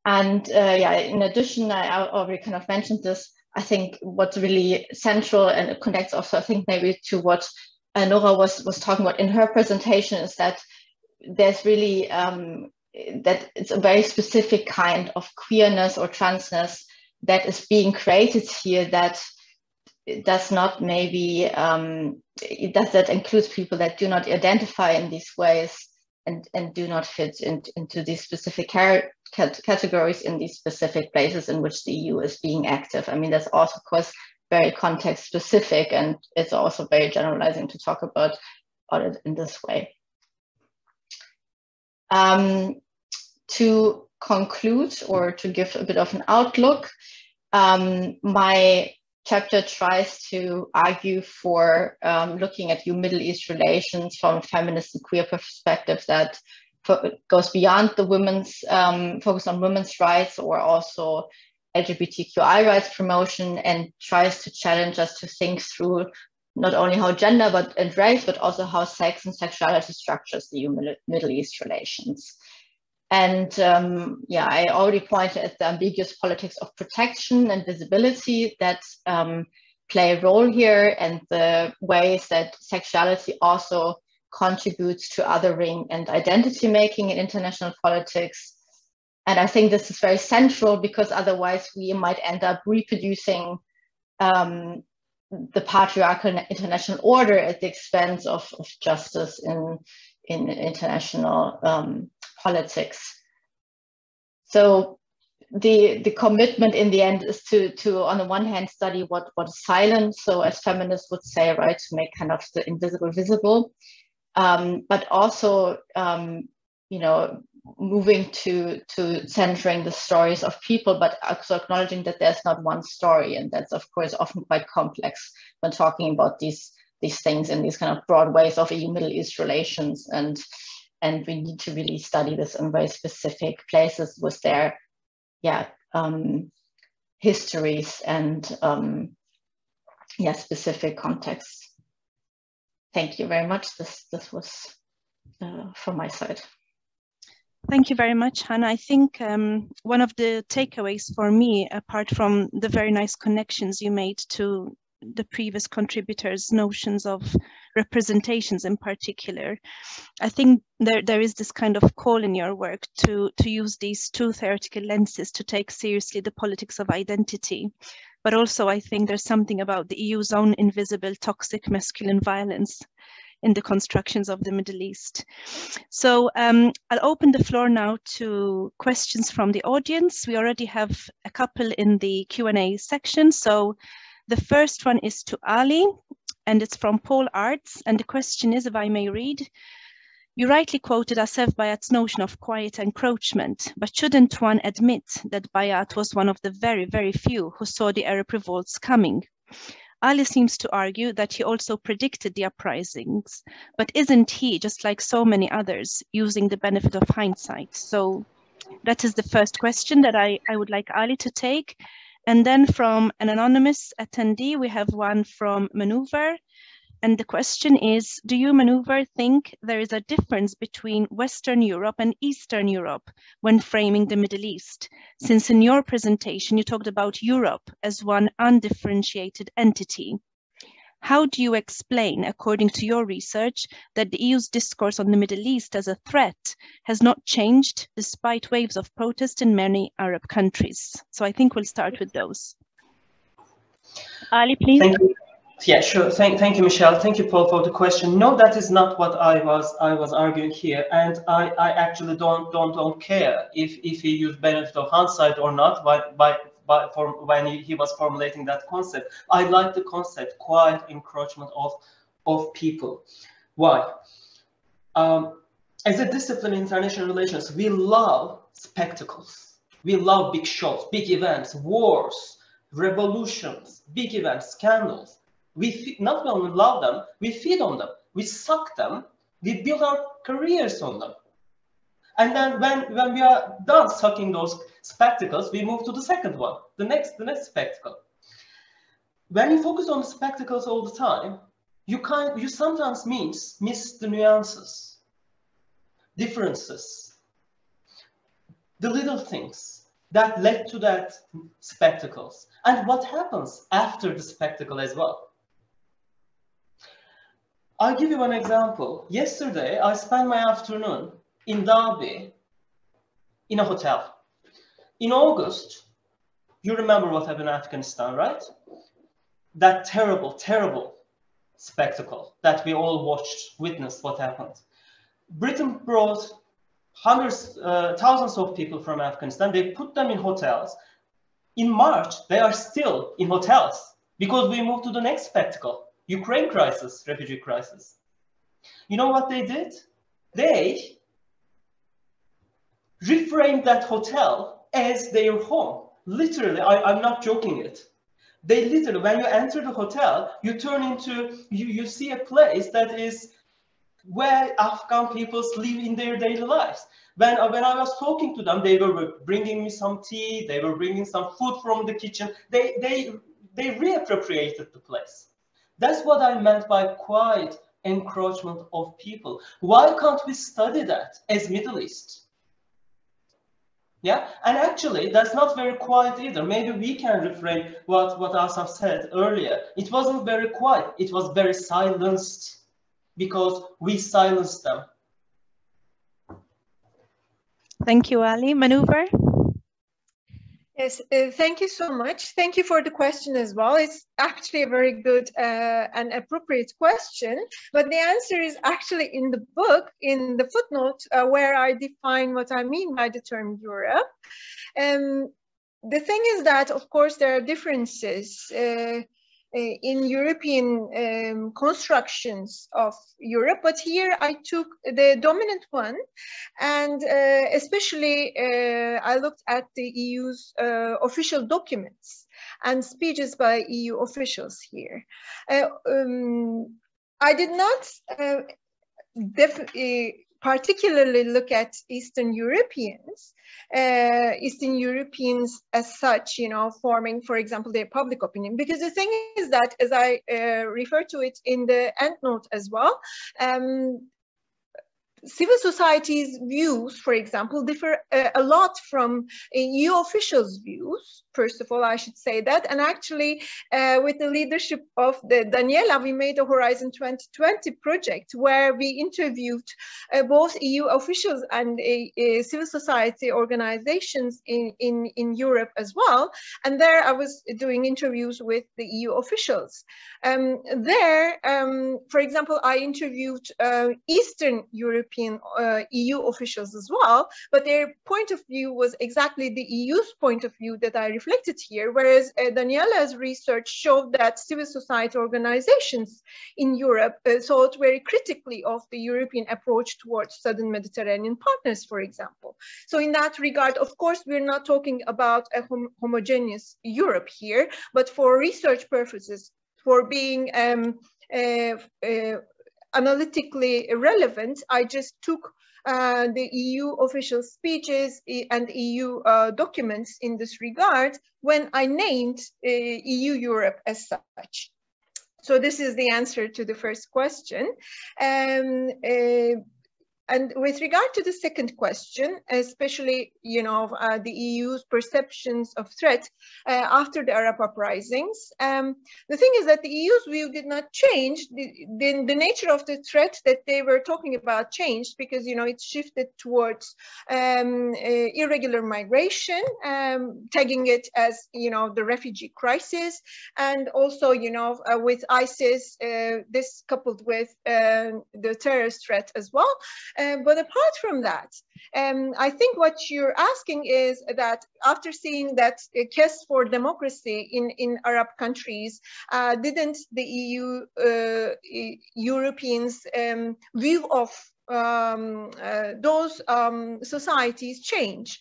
E: addition, I already kind of mentioned this. I think what's really central, and it connects also, I think, maybe to what Nora was talking about in her presentation, is that there's really that it's a very specific kind of queerness or transness that is being created here, that does not maybe that includes people that do not identify in these ways and do not fit into these specific categories in these specific places in which the EU is being active. I mean, that's also, of course, very context specific, and it's also very generalizing to talk about it in this way. To conclude, or to give a bit of an outlook, my chapter tries to argue for looking at Middle East relations from a feminist and queer perspective that goes beyond the women's focus on women's rights or also LGBTQI rights promotion, and tries to challenge us to think through not only how gender and race, but also how sex and sexuality structures the Middle East relations. And I already pointed at the ambiguous politics of protection and visibility that play a role here, and the ways that sexuality also contributes to othering and identity making in international politics. And I think this is very central, because otherwise we might end up reproducing the patriarchal international order at the expense of justice in international politics. So the commitment in the end is to on the one hand study what is silent, so as feminists would say, right, to make kind of the invisible visible, but also moving to centering the stories of people, but also acknowledging that there's not one story, and that's of course often quite complex when talking about these things in these kind of broad ways of EU Middle East relations, and we need to really study this in very specific places with their histories and specific contexts. Thank you very much. This was from my side.
A: Thank you very much, Hanna. I think one of the takeaways for me, apart from the very nice connections you made to the previous contributors' notions of representations in particular. I think there is this kind of call in your work to use these two theoretical lenses to take seriously the politics of identity. But also I think there's something about the EU's own invisible toxic masculine violence in the constructions of the Middle East. So I'll open the floor now to questions from the audience. We already have a couple in the Q&A section. So the first one is to Ali, and it's from Paul Arts. And the question is, if I may read, you rightly quoted Assef Bayat's notion of quiet encroachment, but shouldn't one admit that Bayat was one of the very, very few who saw the Arab revolts coming? Ali seems to argue that he also predicted the uprisings, but isn't he, just like so many others, using the benefit of hindsight? So that is the first question that I would like Ali to take. And then from an anonymous attendee, we have one from Münevver. And the question is, do you, Münevver, think there is a difference between Western Europe and Eastern Europe when framing the Middle East? Since in your presentation, you talked about Europe as one undifferentiated entity. How do you explain, according to your research, that the EU's discourse on the Middle East as a threat has not changed despite waves of protest in many Arab countries? So I think we'll start with those. Ali, please.
B: Thank you. Yeah, sure. Thank you, Michelle. Thank you, Paul, for the question. No, that is not what I was arguing here, and I actually don't care if he used benefit of hindsight or not when he was formulating that concept. I like the concept quiet encroachment of people. Why? As a discipline in international relations, we love spectacles. We love big shows, big events, wars, revolutions, big events, scandals. We not only love them, we feed on them, we suck them, we build our careers on them. And then when we are done sucking those spectacles, we move to the second one, the next spectacle. When you focus on the spectacles all the time, you sometimes miss the nuances, differences, the little things that led to that spectacles, and what happens after the spectacle as well. I'll give you one example. Yesterday, I spent my afternoon in Derby in a hotel. In August, you remember what happened in Afghanistan, right? That terrible, terrible spectacle that we all witnessed what happened. Britain brought thousands of people from Afghanistan. They put them in hotels. In March, they are still in hotels because we moved to the next spectacle. Ukraine crisis, refugee crisis. You know what they did? They reframed that hotel as their home. Literally, I'm not joking it. They literally, when you enter the hotel, you turn into, you see a place that is where Afghan people live in their daily lives. When I was talking to them, they were bringing me some tea, they were bringing some food from the kitchen. They reappropriated the place. That's what I meant by quiet encroachment of people. Why can't we study that as Middle East? Yeah, and actually that's not very quiet either. Maybe we can reframe what Asaf said earlier. It wasn't very quiet, it was very silenced because we silenced them.
A: Thank you, Ali. Münevver?
C: Yes, thank you so much. Thank you for the question as well. It's actually a very good and appropriate question, but the answer is actually in the book, in the footnote, where I define what I mean by the term Europe. The thing is that, of course, there are differences in European constructions of Europe, but here I took the dominant one, and especially I looked at the EU's official documents and speeches by EU officials here. I did not particularly look at Eastern Europeans as such, you know, forming, for example, their public opinion. Because the thing is that, as I refer to it in the endnote as well, civil society's views, for example, differ a lot from EU officials' views. First of all, I should say that. And actually, with the leadership of Daniela, we made a Horizon 2020 project where we interviewed both EU officials and civil society organizations in Europe as well. And there I was doing interviews with the EU officials. For example, I interviewed Eastern European EU officials as well, but their point of view was exactly the EU's point of view that I reflected here, whereas Daniela's research showed that civil society organizations in Europe thought very critically of the European approach towards Southern Mediterranean partners, for example. So in that regard, of course, we're not talking about a homogeneous Europe here, but for research purposes, for being analytically relevant, I just took the EU official speeches and EU documents in this regard when I named EU-Europe as such. So this is the answer to the first question. And with regard to the second question, especially, the EU's perceptions of threat after the Arab uprisings, the thing is that the EU's view did not change. The nature of the threat that they were talking about changed because, it shifted towards irregular migration, tagging it as, the refugee crisis, and also, with ISIS, this coupled with the terrorist threat as well. But apart from that, I think what you're asking is that after seeing that quest for democracy in Arab countries, didn't the Europeans' view of those societies change?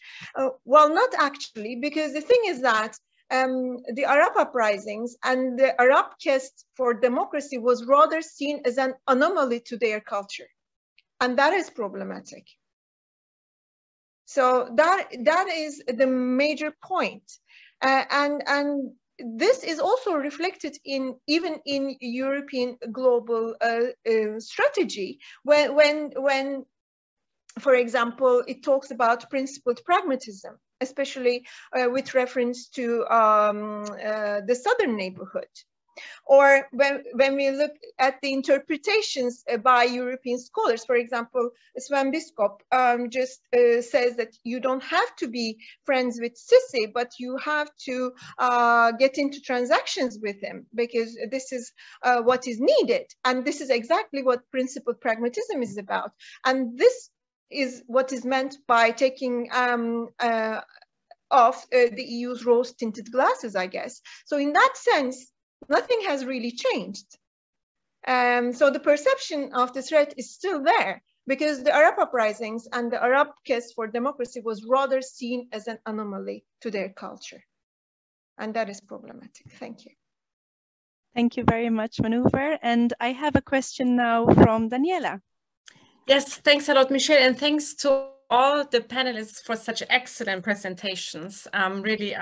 C: Well, not actually, because the thing is that the Arab uprisings and the Arab quest for democracy was rather seen as an anomaly to their culture. And that is problematic. So that is the major point. And this is also reflected even in European global strategy, when, for example, it talks about principled pragmatism, especially with reference to the southern neighborhood. Or when we look at the interpretations by European scholars, for example, Sven Biskop just says that you don't have to be friends with Sisi, but you have to get into transactions with him, because this is what is needed. And this is exactly what principled pragmatism is about. And this is what is meant by taking off the EU's rose-tinted glasses, I guess. So in that sense, nothing has really changed. So the perception of the threat is still there, because the Arab uprisings and the Arab quest for democracy was rather seen as an anomaly to their culture. And that is problematic. Thank you.
A: Thank you very much, Münevver. And I have a question now from Daniela.
F: Yes, thanks a lot, Michelle, and thanks to all the panelists for such excellent presentations. Really,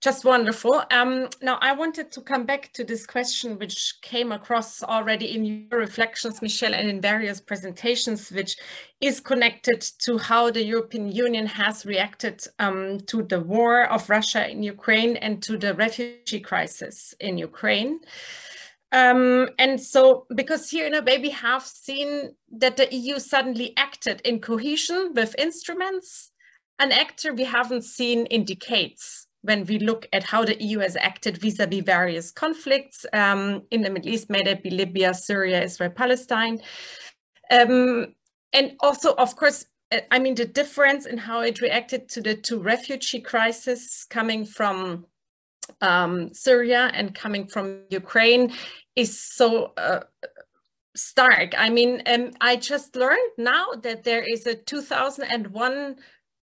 F: just wonderful. Now, I wanted to come back to this question, which came across already in your reflections, Michelle, and in various presentations, which is connected to how the European Union has reacted to the war of Russia in Ukraine and to the refugee crisis in Ukraine. And so, because here in a way we have seen that the EU suddenly acted in cohesion with instruments, an actor we haven't seen in decades when we look at how the EU has acted vis-a-vis various conflicts in the Middle East, may that be Libya, Syria, Israel, Palestine. And also, of course, I mean, the difference in how it reacted to the two refugee crises coming from Syria and coming from Ukraine is so stark. I mean, I just learned now that there is a 2001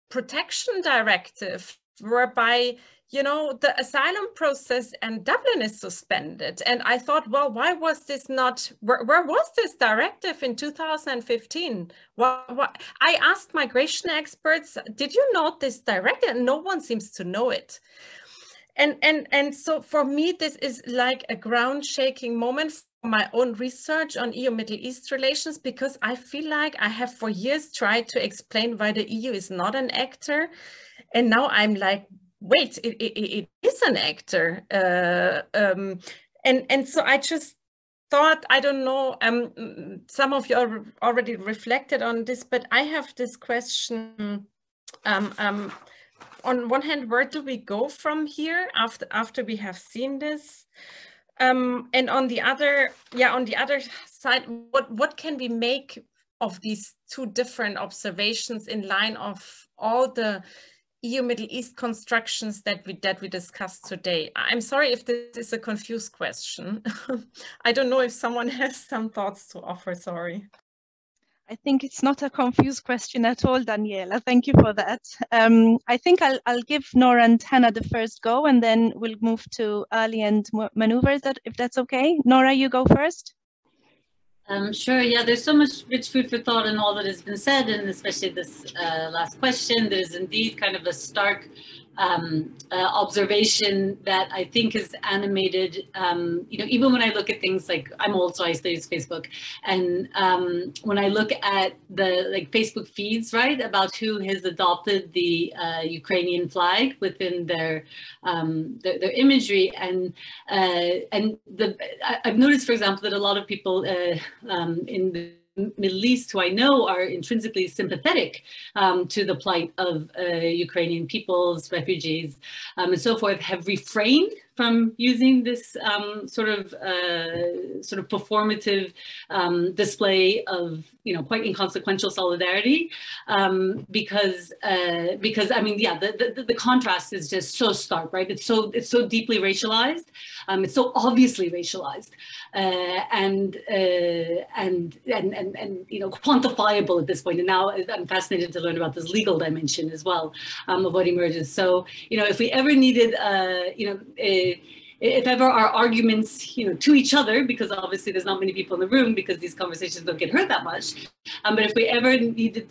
F: protection directive whereby, you know, the asylum process and Dublin is suspended. And I thought, well, why was this not, where was this directive in 2015? I asked migration experts, did you note this directive? And no one seems to know it. And so for me, this is like a ground shaking moment for my own research on EU-Middle East relations, because I feel like I have for years tried to explain why the EU is not an actor. And now I'm like, wait, it is an actor. And so I just thought, I don't know, some of you already reflected on this, but I have this question. On one hand, where do we go from here after we have seen this? And on the other side, what can we make of these two different observations in line of all the EU Middle East constructions that we discussed today? I'm sorry if this is a confused question. I don't know if someone has some thoughts to offer, sorry.
A: I think it's not a confused question at all, Daniela. Thank you for that. I think I'll give Nora and Hanna the first go, and then we'll move to Ali and Münevver, if that's okay. Nora, you go first.
D: Sure, yeah, there's so much rich food for thought in all that has been said, and especially this last question. There's indeed kind of a stark observation that I think is animated, you know, even when I look at things like, I'm old, so I still use Facebook, and when I look at the Facebook feeds, right, about who has adopted the Ukrainian flag within their imagery, and I've noticed, for example, that a lot of people in the Middle East who I know are intrinsically sympathetic to the plight of Ukrainian peoples, refugees, and so forth, have refrained from using this sort of performative display of, you know, quite inconsequential solidarity, because I mean, yeah, the contrast is just so stark, right? It's so deeply racialized, it's so obviously racialized, and you know, quantifiable at this point. And now I'm fascinated to learn about this legal dimension as well of what emerges. So, you know, if we ever needed, you know, if ever our arguments, you know, to each other, because obviously there's not many people in the room because these conversations don't get heard that much, but if we ever needed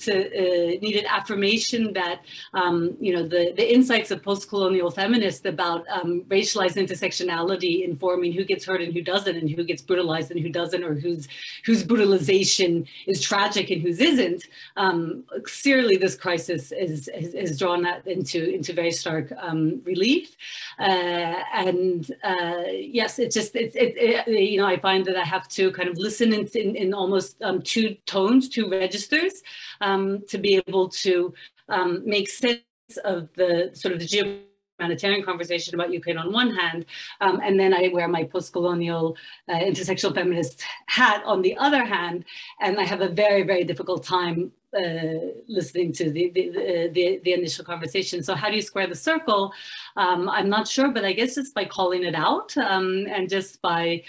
D: affirmation that, you know, the insights of post-colonial feminists about racialized intersectionality informing who gets hurt and who doesn't, and who gets brutalized and who doesn't, or whose brutalization is tragic and whose isn't, clearly this crisis is drawn that into very stark relief, and yes, you know, I find that I have to kind of listen in almost two tones, two registers, to be able to make sense of the sort of the humanitarian conversation about Ukraine on one hand, and then I wear my post-colonial intersectional feminist hat on the other hand, and I have a very, very difficult time listening to the initial conversation. So how do you square the circle? I'm not sure, but I guess just by calling it out, and just by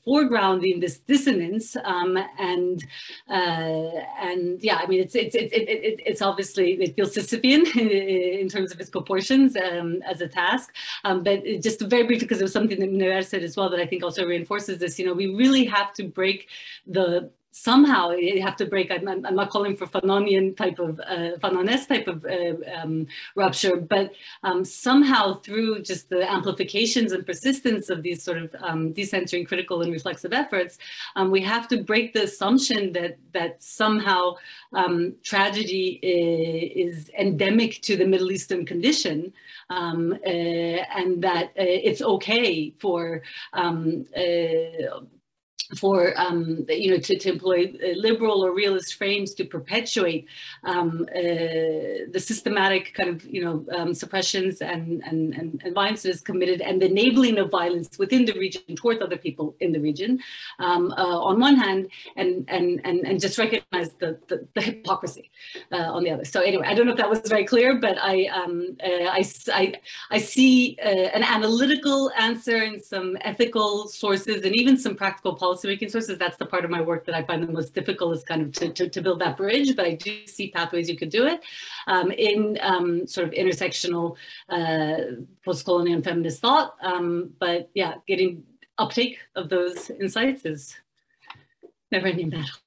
D: foregrounding this dissonance, and yeah, I mean, it's obviously, it feels Sisyphean in terms of its proportions as a task, but just very briefly, because it was something that Münevver said as well that I think also reinforces this. You know, we really have to break somehow you have to break. I'm not calling for Fanonian type of Fanonesque type of rupture, but somehow through just the amplifications and persistence of these sort of decentering, critical, and reflexive efforts, we have to break the assumption that somehow tragedy is endemic to the Middle Eastern condition, and that it's okay for you know, to employ liberal or realist frames to perpetuate the systematic kind of, you know, suppressions and violence that is committed, and the enabling of violence within the region towards other people in the region, on one hand, and just recognize the hypocrisy on the other. So anyway, I don't know if that was very clear, but I see an analytical answer and some ethical sources and even some practical policy-making sources. That's the part of my work that I find the most difficult, is kind of to build that bridge, but I do see pathways you could do it in sort of intersectional post-colonial and feminist thought. But yeah, getting uptake of those insights is never-ending battle.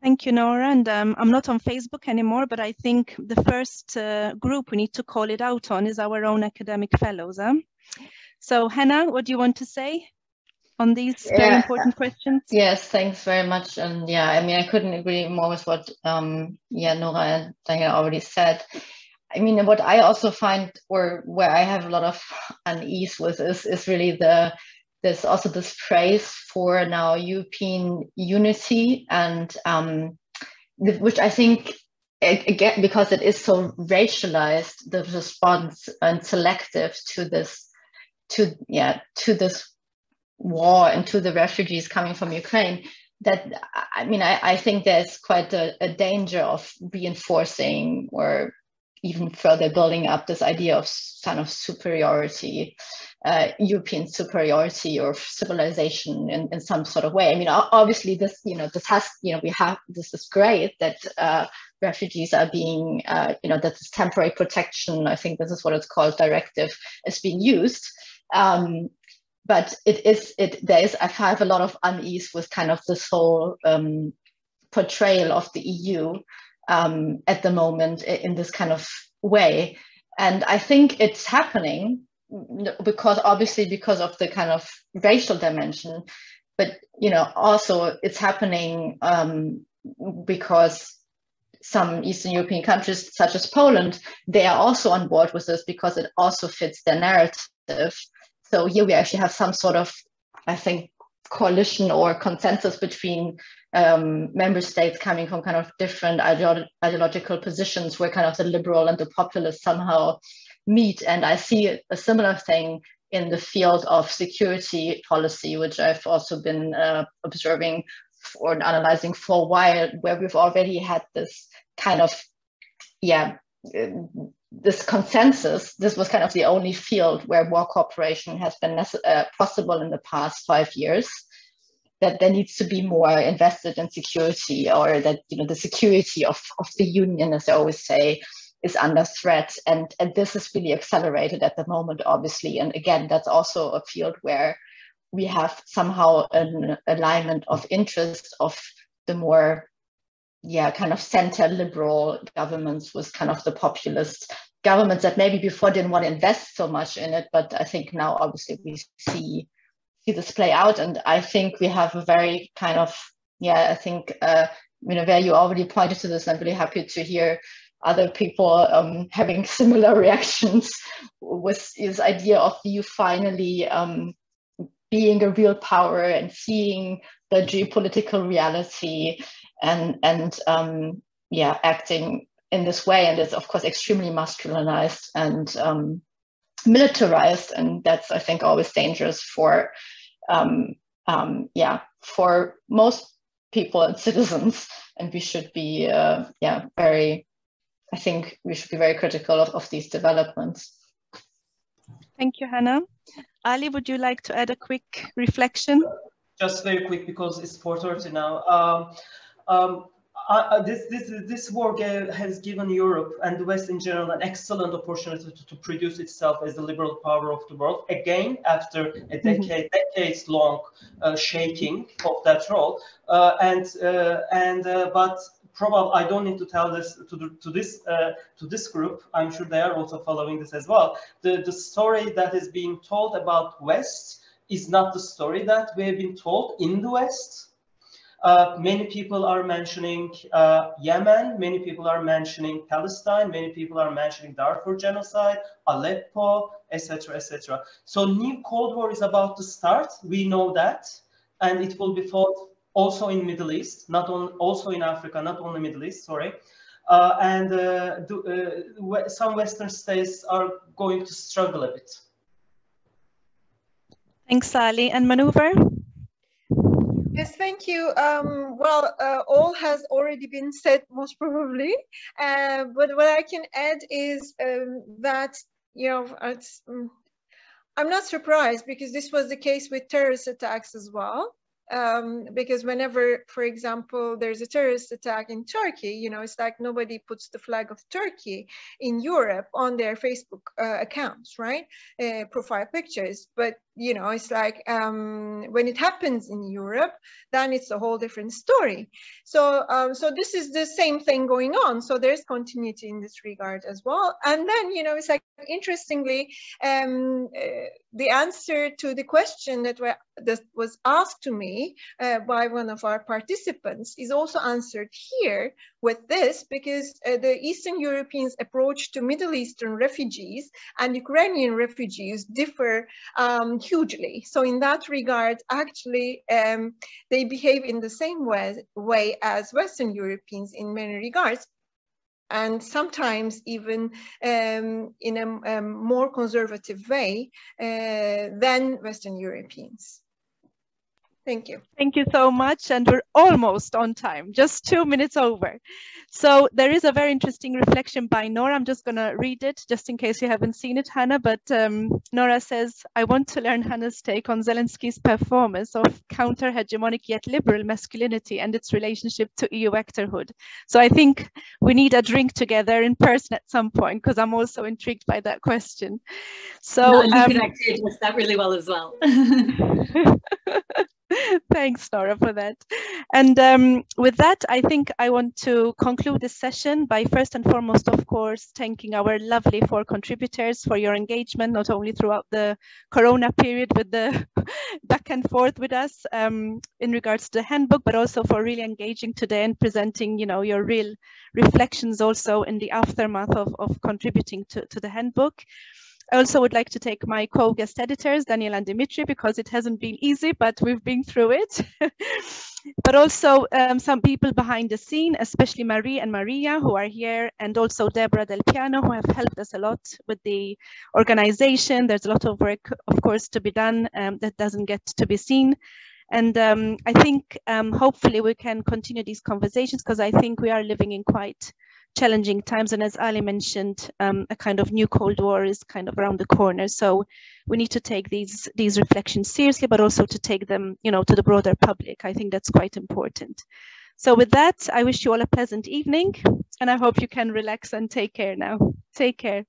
A: Thank you, Nora. And I'm not on Facebook anymore, but I think the first group we need to call it out on is our own academic fellows. So Hanna, what do you want to say on these very important questions?
E: Yes, thanks very much. And yeah, I mean, I couldn't agree more with what Nora and Daniel already said. I mean, what I also find, or where I have a lot of unease with, is really there's also this praise for now European unity, and which I think, again, because it is so racialized, the response and selective to this war and to the refugees coming from Ukraine, that I mean, I think there's quite a danger of reinforcing or even further building up this idea of kind of superiority, European superiority or civilization in some sort of way. I mean, obviously this, this is great that refugees are being, that this temporary protection, I think this is what it's called, directive, is being used. But I have a lot of unease with kind of this whole portrayal of the EU at the moment in this kind of way. And I think it's happening because of the kind of racial dimension, but also it's happening because some Eastern European countries, such as Poland, they are also on board with this because it also fits their narrative. So here we actually have some sort of, I think, coalition or consensus between member states coming from kind of different ideological positions where kind of the liberal and the populist somehow meet. And I see a similar thing in the field of security policy, which I've also been observing or analyzing for a while, where we've already had this kind of, this consensus. This was kind of the only field where more cooperation has been possible in the past 5 years, that there needs to be more invested in security, or that the security of the union, as I always say, is under threat. And this is really accelerated at the moment, obviously. And again, that's also a field where we have somehow an alignment of interest of the more kind of center liberal governments with kind of the populist governments that maybe before didn't want to invest so much in it, but I think now obviously we see this play out. And I think we have a very kind of, I think, Münevver, you already pointed to this. I'm really happy to hear other people having similar reactions with this idea of you finally being a real power and seeing the geopolitical reality and acting in this way. And it's of course extremely masculinized and militarized, and that's, I think, always dangerous for most people and citizens. And we should be I think we should be very critical of these developments.
A: Thank you, Hanna. Ali, would you like to add a quick reflection?
B: Just very quick, because it's 4:30 now. This war has given Europe and the West in general an excellent opportunity to produce itself as the liberal power of the world again after a decades-long shaking of that role. But probably I don't need to tell this to this group. I'm sure they are also following this as well. The story that is being told about West is not the story that we have been told in the West. Many people are mentioning Yemen, many people are mentioning Palestine, many people are mentioning Darfur genocide, Aleppo, etc., etc. So new Cold War is about to start. We know that, and it will be fought also in Middle East, also in Africa, not only Middle East. Sorry, some Western states are going to struggle a bit.
A: Thanks, Ali. And Münevver?
C: Yes, thank you. All has already been said, most probably. But what I can add is that, I'm not surprised, because this was the case with terrorist attacks as well. Because whenever, for example, there's a terrorist attack in Turkey, it's like nobody puts the flag of Turkey in Europe on their Facebook accounts, right? Profile pictures. But you know, it's like when it happens in Europe, then it's a whole different story. So, so this is the same thing going on. So there's continuity in this regard as well. And then, you know, it's like, interestingly, the answer to the question that was asked to me by one of our participants is also answered here with this, because the Eastern Europeans' approach to Middle Eastern refugees and Ukrainian refugees differ hugely. So in that regard, actually, they behave in the same way as Western Europeans in many regards, and sometimes even in a more conservative way than Western Europeans. Thank you.
A: Thank you so much. And we're almost on time, just 2 minutes over. So there is a very interesting reflection by Nora. I'm just going to read it just in case you haven't seen it, Hanna. But Nora says, I want to learn Hanna's take on Zelensky's performance of counter-hegemonic yet liberal masculinity and its relationship to EU actorhood. So I think we need a drink together in person at some point, because I'm also intrigued by that question. So
D: you can actually address that really well as well.
A: Thanks, Nora, for that. And with that, I think I want to conclude this session by first and foremost, of course, thanking our lovely 4 contributors for your engagement, not only throughout the Corona period with the back and forth with us in regards to the handbook, but also for really engaging today and presenting, you know, your real reflections also in the aftermath of contributing to the handbook. I also would like to take my co-guest editors, Daniel and Dimitri, because it hasn't been easy, but we've been through it. But also some people behind the scene, especially Marie and Maria, who are here, and also Deborah Del Piano, who have helped us a lot with the organization. There's a lot of work, of course, to be done that doesn't get to be seen. And I think hopefully we can continue these conversations, because I think we are living in quite challenging times, and as Ali mentioned, a kind of new Cold War is kind of around the corner. So we need to take these reflections seriously, but also to take them, you know, to the broader public. I think that's quite important. So with that, I wish you all a pleasant evening, and I hope you can relax and take care now. Take care.